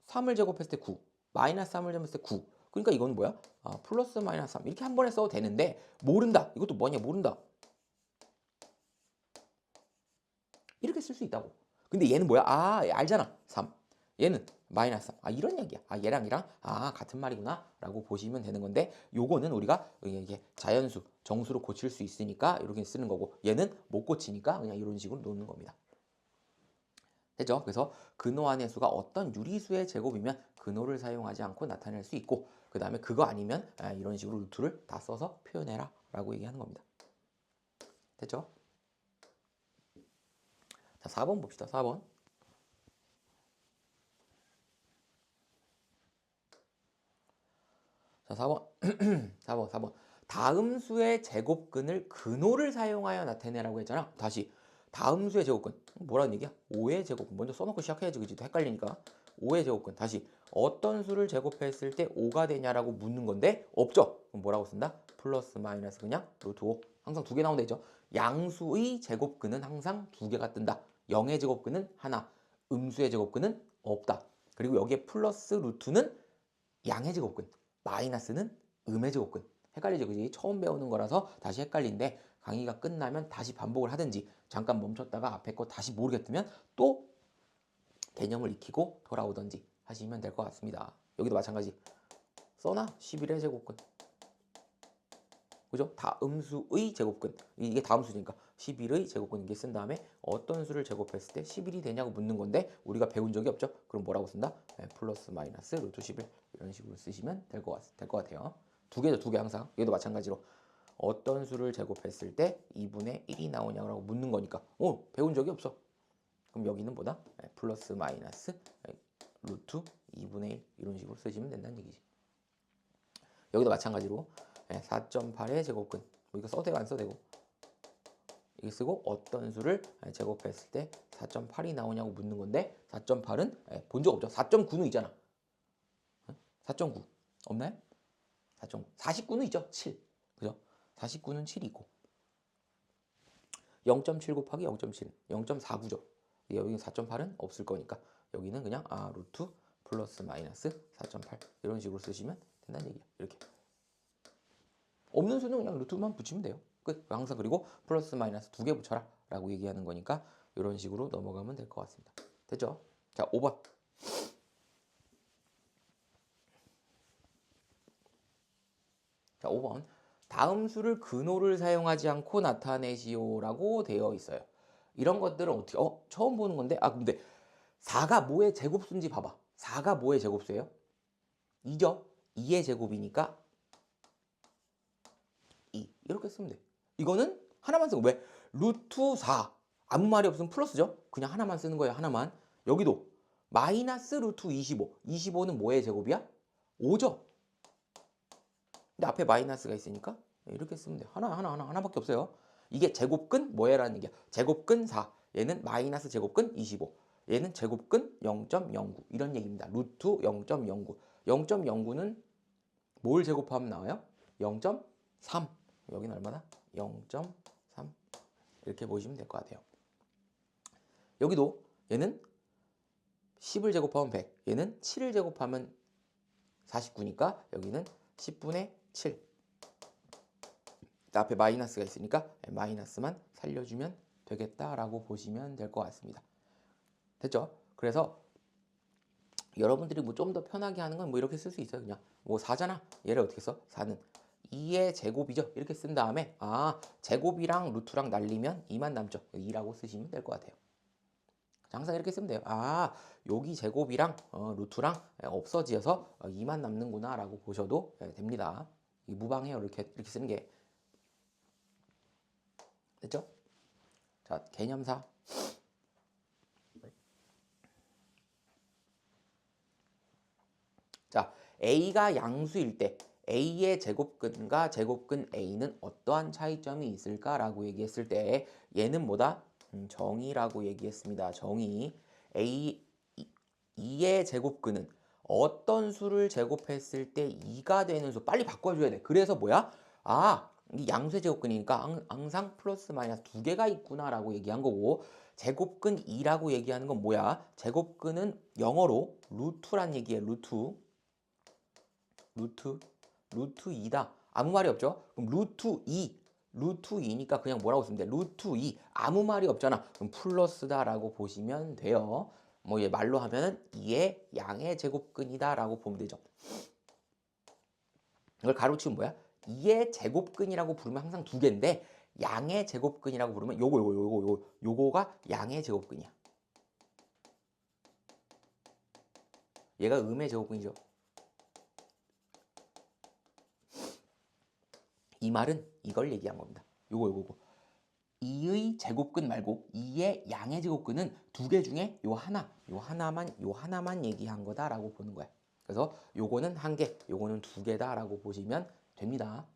Speaker 1: 3을 제곱했을 때 9 마이너스 3을 제곱했을 때 9 그러니까 이건 뭐야? 플러스 마이너스 3 이렇게 한 번에 써도 되는데 모른다. 이것도 뭐냐 모른다. 이렇게 쓸 수 있다고. 근데 얘는 뭐야? 알잖아. 3 얘는 마이너스 3 이런 얘기야. 얘랑 같은 말이구나 라고 보시면 되는 건데 요거는 우리가 이게 자연수 정수로 고칠 수 있으니까 이렇게 쓰는 거고 얘는 못 고치니까 그냥 이런 식으로 놓는 겁니다. 됐죠? 그래서 근호한의 수가 어떤 유리수의 제곱이면 근호를 사용하지 않고 나타낼 수 있고 그 다음에 그거 아니면 이런 식으로 루트를 다 써서 표현해라 라고 얘기하는 겁니다. 됐죠? 자, 4번 봅시다. 4번. 자, 4번. 4번. 다음 수의 제곱근을 근호를 사용하여 나타내라고 했잖아. 다시. 다음 수의 제곱근. 뭐라는 얘기야? 5의 제곱근. 먼저 써놓고 시작해야지. 그지? 또 헷갈리니까. 5의 제곱근. 다시. 어떤 수를 제곱했을 때 5가 되냐라고 묻는 건데 없죠? 그럼 뭐라고 쓴다? 플러스 마이너스 그냥 루트 5. 항상 두 개 나온다 했죠? 양수의 제곱근은 항상 두 개가 뜬다. 0의 제곱근은 하나. 음수의 제곱근은 없다. 그리고 여기에 플러스 루트는 양의 제곱근. 마이너스는 음의 제곱근. 헷갈리죠, 그지? 처음 배우는 거라서 다시 헷갈린데 강의가 끝나면 다시 반복을 하든지 잠깐 멈췄다가 앞에 거 다시 모르겠으면 또 개념을 익히고 돌아오든지 하시면 될 것 같습니다. 여기도 마찬가지. 써놔. 11의 제곱근. 그죠? 다음수의 제곱근. 이게 다음수니까 11의 제곱근 이렇게 쓴 다음에 어떤 수를 제곱했을 때 11이 되냐고 묻는 건데 우리가 배운 적이 없죠? 그럼 뭐라고 쓴다? 플러스 마이너스 루트 11 이런 식으로 쓰시면 될 것 같아요. 두 개죠, 두 개 항상. 얘도 마찬가지로 어떤 수를 제곱했을 때 2분의 1이 나오냐고 묻는 거니까 배운 적이 없어. 그럼 여기는 뭐다? 플러스 마이너스 루트 2분의 1 이런 식으로 쓰시면 된다는 얘기지. 여기도 마찬가지로 4.8의 제곱근 이거 써도 되고 안 써도 되고 이게 쓰고 어떤 수를 제곱했을 때 4.8이 나오냐고 묻는 건데 4.8은 본 적 없죠. 4.9는 있잖아. 4.9 없나요? 4.9 49는 있죠. 7 그죠? 49는 7이고 0.7 곱하기 0.7 0.49죠. 여기는 4.8은 없을 거니까 여기는 그냥 루트 플러스 마이너스 4.8 이런 식으로 쓰시면 된다는 얘기야. 이렇게 없는 수는 그냥 루트만 붙이면 돼요. 끝. 항상 그리고 플러스 마이너스 두 개 붙여라 라고 얘기하는 거니까 이런 식으로 넘어가면 될 것 같습니다. 됐죠? 자, 5번. 자, 5번. 다음 수를 근호를 사용하지 않고 나타내시오라고 되어 있어요. 이런 것들은 어떻게 처음 보는 건데 근데 4가 뭐의 제곱수인지 봐봐. 4가 뭐의 제곱수예요? 2죠? 2의 제곱이니까 2 이렇게 쓰면 돼. 이거는 하나만 쓰고 왜? 루트 4 아무 말이 없으면 플러스죠? 그냥 하나만 쓰는 거예요. 하나만. 여기도 마이너스 루트 25 25는 뭐의 제곱이야? 5죠? 근데 앞에 마이너스가 있으니까 이렇게 쓰면 돼요. 하나밖에 없어요. 이게 제곱근 뭐예라는 얘기야. 제곱근 4 얘는 마이너스 제곱근 25 얘는 제곱근 0.09 이런 얘기입니다. 루트 0.09 0.09는 뭘 제곱하면 나와요? 0.3 여기는 얼마나? 0.3 이렇게 보시면 될 것 같아요. 여기도 얘는 10을 제곱하면 100 얘는 7을 제곱하면 49니까 여기는 10분의 7 앞에 마이너스가 있으니까 마이너스만 살려주면 되겠다라고 보시면 될 것 같습니다. 됐죠? 그래서 여러분들이 뭐 좀 더 편하게 하는 건 뭐 이렇게 쓸 수 있어요. 그냥 뭐 4잖아. 얘를 어떻게 써? 4는 2의 제곱이죠. 이렇게 쓴 다음에 제곱이랑 루트랑 날리면 2만 남죠. 2라고 쓰시면 될 것 같아요. 항상 이렇게 쓰면 돼요. 여기 제곱이랑 루트랑 없어지어서 2만 남는구나 라고 보셔도 됩니다. 무방해요. 이렇게 쓰는 게. 됐죠? 자, 개념사. 자, A가 양수일 때 A의 제곱근과 제곱근 A는 어떠한 차이점이 있을까라고 얘기했을 때 얘는 뭐다? 정의라고 얘기했습니다. 정의. 2의 제곱근은 어떤 수를 제곱했을 때 2가 되는 수 빨리 바꿔줘야 돼. 그래서 뭐야? 이 양수의 제곱근이니까 항상 플러스 마이너스 두 개가 있구나라고 얘기한 거고 제곱근 2라고 얘기하는 건 뭐야? 제곱근은 영어로 루트란 얘기예요. 루트 2다. 아무 말이 없죠? 그럼 루트 2니까 그냥 뭐라고 쓰면 돼? 루트 2 아무 말이 없잖아. 그럼 플러스다라고 보시면 돼요. 뭐 얘 말로 하면은 2의 양의 제곱근이다 라고 보면 되죠. 이걸 가로치면 뭐야? 2의 제곱근이라고 부르면 항상 두 개인데 양의 제곱근이라고 부르면 요거가 양의 제곱근이야. 얘가 음의 제곱근이죠. 이 말은 이걸 얘기한 겁니다. 요거 2의 제곱근 말고 2의 양의 제곱근은 두 개 중에 요 하나만 얘기한 거다라고 보는 거야. 그래서 요거는 한 개, 요거는 두 개다라고 보시면 됩니다.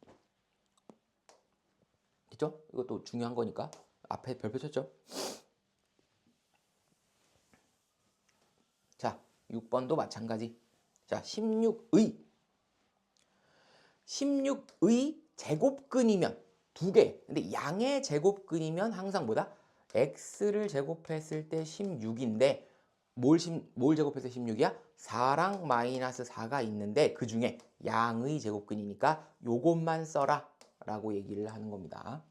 Speaker 1: 됐죠? 이것도 중요한 거니까 앞에 별표 쳤죠? 자, 6번도 마찬가지. 자, 16의 제곱근이면 두 개. 근데 양의 제곱근이면 항상 뭐다? x를 제곱했을 때 16인데 뭘 제곱해서 16이야? 4랑 마이너스 4가 있는데 그 중에 양의 제곱근이니까 요것만 써라 라고 얘기를 하는 겁니다.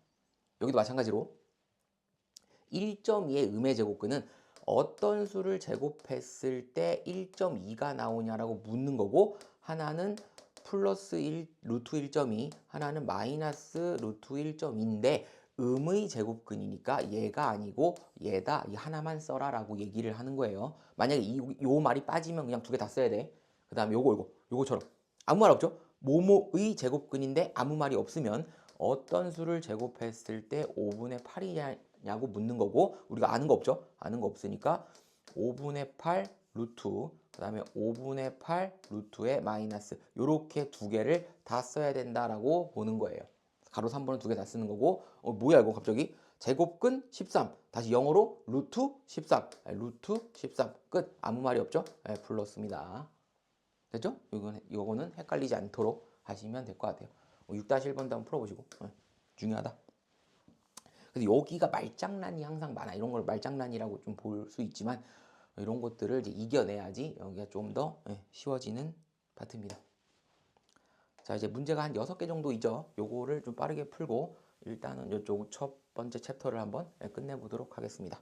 Speaker 1: 여기도 마찬가지로 1.2의 음의 제곱근은 어떤 수를 제곱했을 때 1.2가 나오냐라고 묻는 거고 하나는 플러스 1 루트 1.2 하나는 마이너스 루트 1.2인데 음의 제곱근이니까 얘가 아니고 얘다 이 하나만 써라 라고 얘기를 하는 거예요. 만약에 요 말이 빠지면 그냥 두 개 다 써야 돼. 그 다음에 요거처럼 아무 말 없죠? 뭐뭐의 제곱근인데 아무 말이 없으면 어떤 수를 제곱했을 때 5분의 8이냐고 묻는 거고, 우리가 아는 거 없죠? 아는 거 없으니까 5분의 8 루트, 그 다음에 5분의 8 루트의 마이너스, 요렇게 두 개를 다 써야 된다라고 보는 거예요. 가로 3번은 두 개 다 쓰는 거고, 뭐야 이거 갑자기? 제곱근 13, 다시 영어로 루트 13, 루트 13, 끝. 아무 말이 없죠? 플러스입니다. 됐죠? 이거는 헷갈리지 않도록 하시면 될 것 같아요. 6-1번도 한번 풀어보시고, 중요하다. 그래서 여기가 말장난이 항상 많아. 이런 걸 말장난이라고 좀 볼 수 있지만, 이런 것들을 이제 이겨내야지 여기가 좀 더 쉬워지는 파트입니다. 자, 이제 문제가 한 6개 정도 있죠. 요거를 좀 빠르게 풀고 일단은 이쪽 첫 번째 챕터를 한번 끝내보도록 하겠습니다.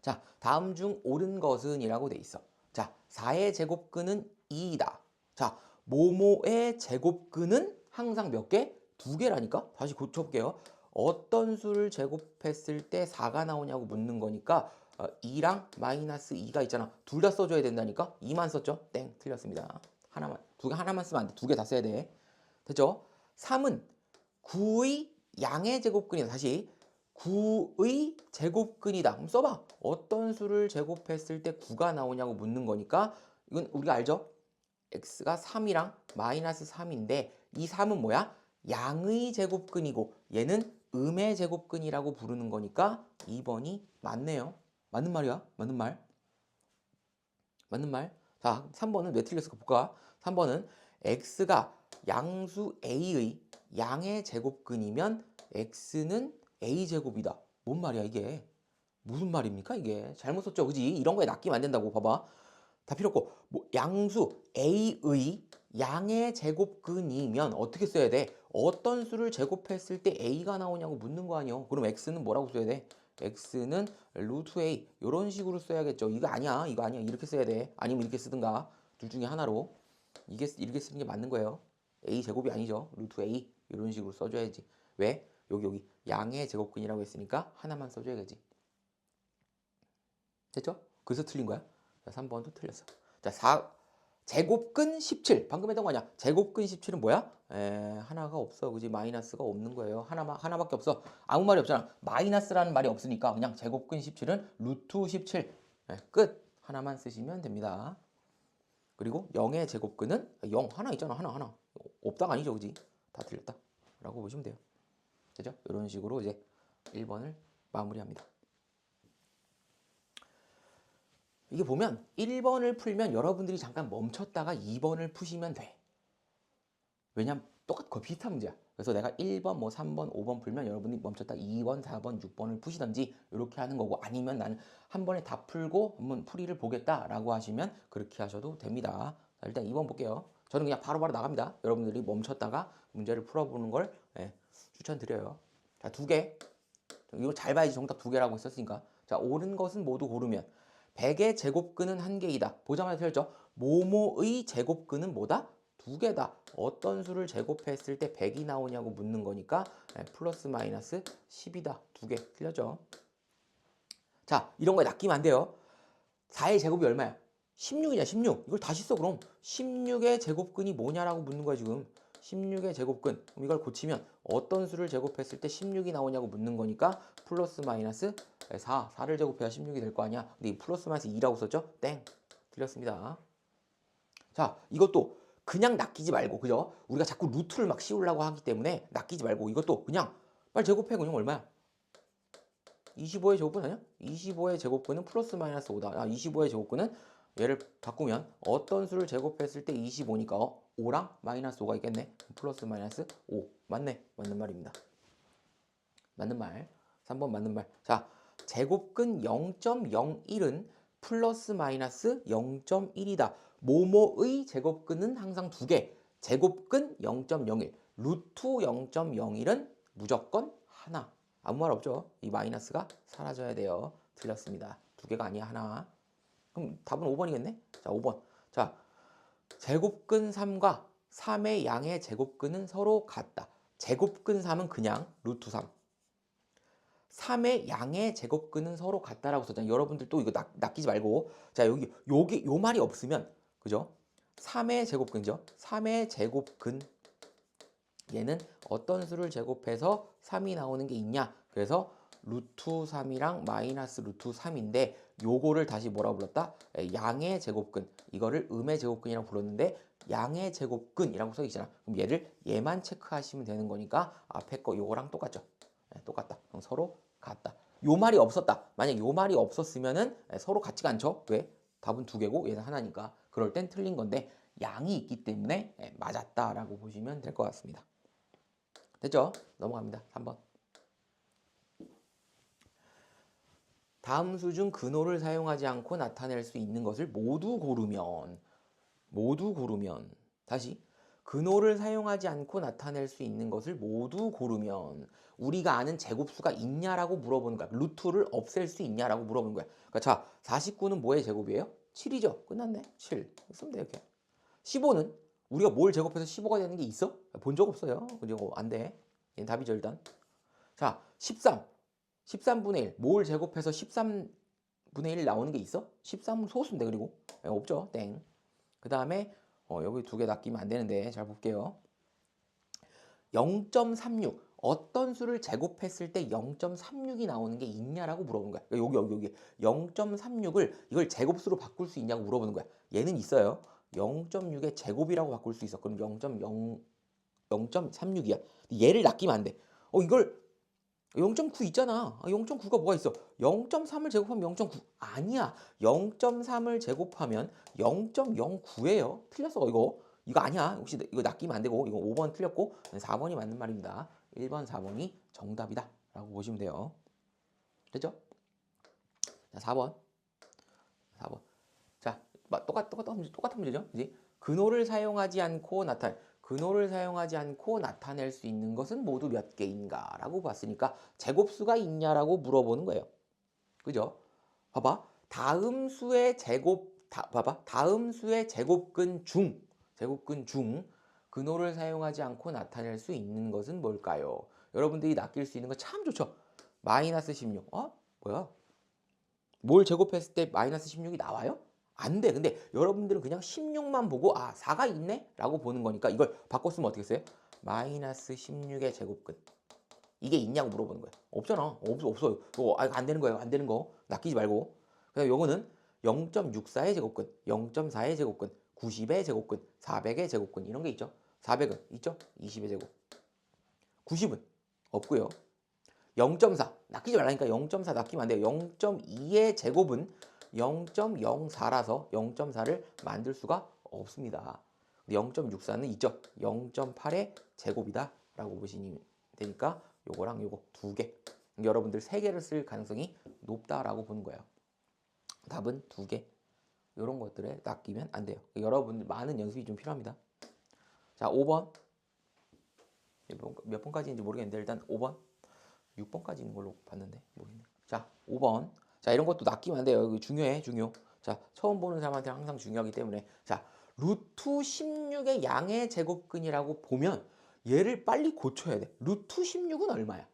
Speaker 1: 자, 다음 중 옳은 것은 이라고 돼 있어. 자, 4의 제곱근은 2이다. 자, 모모의 제곱근은 항상 몇 개? 2개라니까? 다시 고쳐볼게요. 어떤 수를 제곱했을 때 4가 나오냐고 묻는 거니까 2랑 마이너스 2가 있잖아. 둘 다 써줘야 된다니까? 2만 썼죠? 땡, 틀렸습니다. 하나만 쓰면 안 돼. 2개 다 써야 돼. 됐죠? 3은 9의 양의 제곱근이다. 다시 9의 제곱근이다. 그럼 써봐. 어떤 수를 제곱했을 때 9가 나오냐고 묻는 거니까 이건 우리가 알죠? x가 3이랑 마이너스 3인데 이 3은 뭐야? 양의 제곱근이고 얘는 음의 제곱근이라고 부르는 거니까 2번이 맞네요. 맞는 말이야. 맞는 말. 맞는 말. 자, 3번은 왜 틀렸을까 볼까? 3번은 x가 양수 a의 양의 제곱근이면 x는 a제곱이다. 뭔 말이야 이게? 무슨 말입니까 이게? 잘못 썼죠, 그지? 이런 거에 낚이면 안 된다고. 봐봐. 다 필요 없고 양수 a의 양의 제곱근이면 어떻게 써야 돼? 어떤 수를 제곱했을 때 a가 나오냐고 묻는 거 아니야. 그럼 x는 뭐라고 써야 돼? x는 루트 a 이런 식으로 써야겠죠. 이거 아니야. 이렇게 써야 돼. 아니면 이렇게 쓰든가 둘 중에 하나로. 이렇게 쓰는 게 맞는 거예요. a 제곱이 아니죠. 루트 a 이런 식으로 써줘야지. 왜? 여기 양의 제곱근이라고 했으니까 하나만 써줘야지. 됐죠? 그래서 틀린 거야. 자, 3번도 틀렸어. 자, 제곱근 17. 방금 했던 거 아니야? 제곱근 17은 뭐야? 하나가 없어. 그지? 마이너스가 없는 거예요. 하나밖에 없어. 아무 말이 없잖아. 마이너스라는 말이 없으니까 그냥 제곱근 17은 루트 17. 끝. 하나만 쓰시면 됩니다. 그리고 0의 제곱근은 0 하나 있잖아. 하나. 없다가 아니죠. 그지? 다 틀렸다. 라고 보시면 돼요. 되죠? 이런 식으로 이제 1번을 마무리합니다. 이게 보면 1번을 풀면 여러분들이 잠깐 멈췄다가 2번을 푸시면 돼. 왜냐면 거의 비슷한 문제야. 그래서 내가 1번, 3번, 5번 풀면 여러분이 멈췄다 2번, 4번, 6번을 푸시던지 이렇게 하는 거고, 아니면 나는 한 번에 다 풀고 한번 풀이를 보겠다라고 하시면 그렇게 하셔도 됩니다. 자, 일단 2번 볼게요. 저는 그냥 바로바로 나갑니다. 여러분들이 멈췄다가 문제를 풀어보는 걸 추천드려요. 자, 2개. 이거 잘 봐야지. 정답 2개라고 했었으니까. 자, 옳은 것은 모두 고르면 100의 제곱근은 1개이다. 보자마자 틀렸죠? 모모의 제곱근은 뭐다? 2개다. 어떤 수를 제곱했을 때 100이 나오냐고 묻는 거니까 플러스 마이너스 10이다. 2개. 틀렸죠? 자, 이런 거에 낚이면 안 돼요. 4의 제곱이 얼마야? 16이냐, 16. 이걸 다시 써, 그럼. 16의 제곱근이 뭐냐라고 묻는 거야, 지금. 16의 제곱근. 그럼 이걸 고치면 어떤 수를 제곱했을 때 16이 나오냐고 묻는 거니까 플러스 마이너스 4를 제곱해야 16이 될 거 아니야. 근데 이 플러스 마이너스 2라고 썼죠? 땡. 틀렸습니다. 자, 이것도 그냥 낚이지 말고, 그죠? 우리가 자꾸 루트를 막 씌우려고 하기 때문에 낚이지 말고 이것도 그냥 빨리 제곱해. 그냥 얼마야? 25의 제곱근 아니야? 25의 제곱근은 플러스 마이너스 5다. 25의 제곱근은 얘를 바꾸면 어떤 수를 제곱했을 때 25니까 5랑 마이너스 5가 있겠네. 플러스 마이너스 5. 맞네. 맞는 말입니다. 맞는 말. 3번 맞는 말. 자, 제곱근 0.01은 플러스 마이너스 0.1이다. 모모의 제곱근은 항상 2개. 제곱근 0.01. 루트 0.01은 무조건 하나. 아무 말 없죠? 이 마이너스가 사라져야 돼요. 틀렸습니다. 2개가 아니야. 하나. 그럼 답은 5번이겠네? 자, 5번. 자, 제곱근 3과 3의 양의 제곱근은 서로 같다. 제곱근 3은 그냥 루트 3. 3의 양의 제곱근은 서로 같다라고 썼잖아요. 여러분들 또 이거 낚이지 말고. 자, 여기 요 말이 없으면, 그죠? 3의 제곱근이죠. 3의 제곱근. 얘는 어떤 수를 제곱해서 3이 나오는 게 있냐? 그래서 루트 3이랑 마이너스 루트 3인데 요거를 다시 뭐라 불렀다? 양의 제곱근. 이거를 음의 제곱근이라고 불렀는데 양의 제곱근이라고 써 있잖아. 그럼 얘만 체크하시면 되는 거니까 앞에 거 요거랑 똑같죠. 똑같다. 그럼 서로 같다. 요 말이 없었다. 만약 요 말이 없었으면은 서로 같지가 않죠. 왜? 답은 두 개고 얘는 하나니까. 그럴 땐 틀린 건데 양이 있기 때문에 맞았다라고 보시면 될 것 같습니다. 됐죠? 넘어갑니다. 3번. 다음 수 중 근호를 사용하지 않고 나타낼 수 있는 것을 모두 고르면 다시 근호를 사용하지 않고 나타낼 수 있는 것을 모두 고르면 우리가 아는 제곱수가 있냐라고 물어보는 거야. 루트를 없앨 수 있냐라고 물어보는 거야. 그러니까 자, 49는 뭐의 제곱이에요? 7이죠. 끝났네. 7. 쓰면 돼 이렇게. 15는 우리가 뭘 제곱해서 15가 되는 게 있어? 본 적 없어요. 그죠? 안 돼. 얘는 답이죠 일단. 자, 13분의 1. 뭘 제곱해서 13분의 1 나오는 게 있어? 13은 소수인데 그리고 없죠. 땡. 그 다음에 여기 두 개 낚이면 안 되는데 잘 볼게요. 0.36. 어떤 수를 제곱했을 때 0.36이 나오는 게 있냐라고 물어보는 거야. 여기 0.36을 이걸 제곱수로 바꿀 수 있냐고 물어보는 거야. 얘는 있어요. 0.6의 제곱이라고 바꿀 수 있어. 그럼 0.36이야. 얘를 낚이면 안 돼. 이걸 0.9 있잖아. 0.9가 뭐가 있어? 0.3을 제곱하면 0.9. 아니야. 0.3을 제곱하면 0.09예요. 틀렸어, 이거. 이거 아니야. 혹시 이거 낚이면 안 되고, 이거 5번 틀렸고, 4번이 맞는 말입니다. 1번, 4번이 정답이다. 라고 보시면 돼요. 됐죠? 자, 4번. 자, 똑같은 문제죠? 그지? 근호를 사용하지 않고 나타낼 수 있는 것은 모두 몇 개인가? 라고 봤으니까 제곱수가 있냐라고 물어보는 거예요. 그죠? 봐봐. 다음 수의 제곱근 중 근호를 사용하지 않고 나타낼 수 있는 것은 뭘까요? 여러분들이 낚일 수 있는 거 참 좋죠? 마이너스 16. 뭐야? 뭘 제곱했을 때 마이너스 16이 나와요? 안 돼. 근데 여러분들은 그냥 16만 보고 4가 있네? 라고 보는 거니까 이걸 바꿔 쓰면 어떻게 써요? 마이너스 16의 제곱근. 이게 있냐고 물어보는 거예요. 없잖아. 없어요. 안 되는 거예요. 안 되는 거. 낚이지 말고. 그다음 요거는 0.64의 제곱근, 0.4의 제곱근, 90의 제곱근, 400의 제곱근 이런 게 있죠. 400은 있죠? 20의 제곱. 90은 없고요. 0.4 낚이지 말라니까 0.4 낚이면 안 돼요. 0.2의 제곱은 0.04라서 0.4를 만들 수가 없습니다. 0.64는 있죠. 0.8의 제곱이다 라고 보시면 되니까 요거랑 요거 두 개. 여러분들 세 개를 쓸 가능성이 높다라고 보는 거예요. 답은 두 개. 이런 것들에 낚이면 안 돼요. 여러분들 많은 연습이 좀 필요합니다. 자, 5번. 몇 번까지인지 모르겠는데 일단 5번. 6번까지 있는 걸로 봤는데 모르겠네. 자, 5번. 자, 이런 것도 낚이면 안 돼요. 이거 중요해, 중요. 자, 처음 보는 사람한테 항상 중요하기 때문에. 자, 루트 16의 양의 제곱근이라고 보면 얘를 빨리 고쳐야 돼. 루트 16은 얼마야?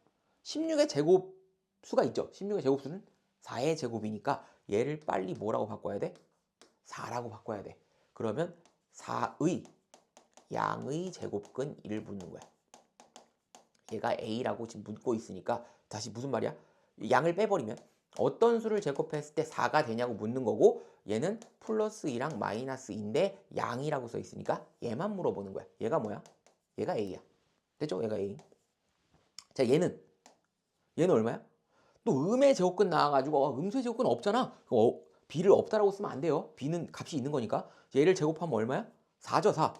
Speaker 1: 16의 제곱수가 있죠. 16의 제곱수는 4의 제곱이니까 얘를 빨리 뭐라고 바꿔야 돼? 4라고 바꿔야 돼. 그러면 4의 양의 제곱근 1을 묻는 거야. 얘가 A라고 지금 묻고 있으니까 다시 무슨 말이야? 양을 빼버리면 어떤 수를 제곱했을 때 4가 되냐고 묻는 거고 얘는 플러스 2랑 마이너스 2인데 양이라고 써 있으니까 얘만 물어보는 거야. 얘가 뭐야? 얘가 A야. 됐죠? 얘가 A. 자, 얘는 얼마야? 또 음의 제곱근 나와가지고 음수의 제곱근 없잖아. B를 없다라고 쓰면 안 돼요. B는 값이 있는 거니까. 얘를 제곱하면 얼마야? 4죠, 4.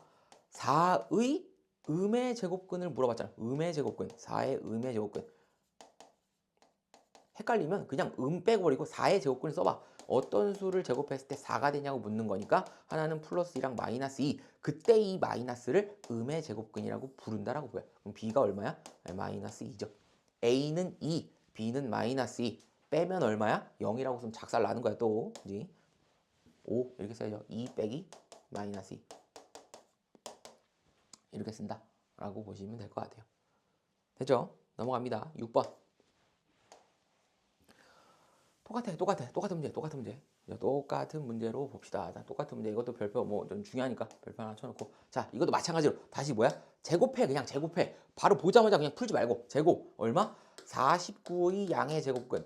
Speaker 1: 4의 음의 제곱근을 물어봤잖아. 음의 제곱근, 4의 음의 제곱근. 헷갈리면 그냥 빼버리고 4의 제곱근을 써봐. 어떤 수를 제곱했을 때 4가 되냐고 묻는 거니까 하나는 플러스 2랑 마이너스 2. 그때 이 마이너스를 음의 제곱근이라고 부른다라고 보여. 그럼 B가 얼마야? 마이너스 2죠. A는 2, B는 마이너스 2. 빼면 얼마야? 0이라고 쓰면 작살 나는 거야 또. 그지? 5 이렇게 써야죠. 2 빼기 마이너스 2. 이렇게 쓴다 라고 보시면 될 것 같아요. 됐죠? 넘어갑니다. 6번. 똑같은 문제. 자, 똑같은 문제로 봅시다. 자, 똑같은 문제. 이것도 별표 뭐 좀 중요하니까 별표 하나 쳐놓고. 자, 이것도 마찬가지로 다시 뭐야? 제곱해. 그냥 제곱해. 바로 보자마자 그냥 풀지 말고. 제곱. 얼마? 49의 양의 제곱근.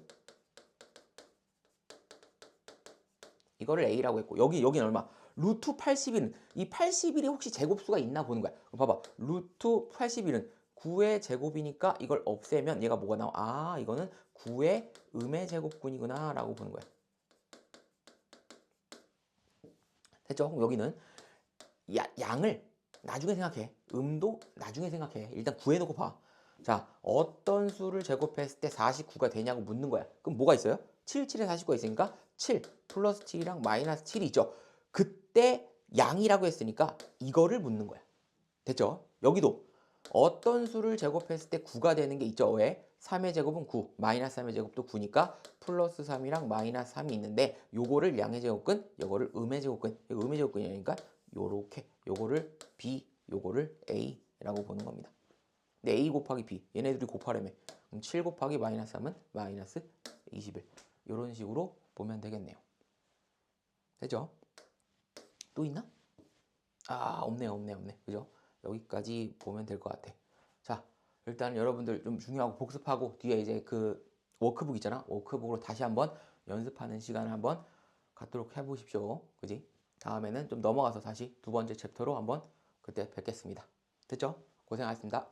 Speaker 1: 이거를 A라고 했고. 여기는 얼마? 루트 81은 이 81이 혹시 제곱수가 있나 보는 거야. 봐봐. 루트 81은 9의 제곱이니까 이걸 없애면 얘가 뭐가 나와? 아, 이거는 9의 음의 제곱근이구나 라고 보는 거야. 됐죠? 그럼 여기는 양을 나중에 생각해. 음도 나중에 생각해. 일단 구해놓고 봐. 자, 어떤 수를 제곱했을 때 49가 되냐고 묻는 거야. 그럼 뭐가 있어요? 7, 7에 49가 있으니까 7 플러스 7이랑 마이너스 7이 있죠. 그때 양이라고 했으니까 이거를 묻는 거야. 됐죠? 여기도 어떤 수를 제곱했을 때 9가 되는 게 있죠. 왜? 3의 제곱은 9, 마이너스 3의 제곱도 9니까 플러스 3이랑 마이너스 3이 있는데 요거를 양의 제곱근, 요거를 음의 제곱근, 이거 음의 제곱근이니까 요렇게 요거를 B, 요거를 A라고 보는 겁니다. 근데 A 곱하기 B, 얘네들이 곱하려며. 그럼 7 곱하기 마이너스 3은 마이너스 21. 요런 식으로 보면 되겠네요. 되죠? 또 있나? 아, 없네. 그죠? 여기까지 보면 될 것 같아. 자, 일단 여러분들 좀 중요하고 복습하고 뒤에 이제 그 워크북 있잖아. 워크북으로 다시 한번 연습하는 시간을 한번 갖도록 해보십시오. 그지? 다음에는 좀 넘어가서 다시 두 번째 챕터로 한번 그때 뵙겠습니다. 됐죠? 고생하셨습니다.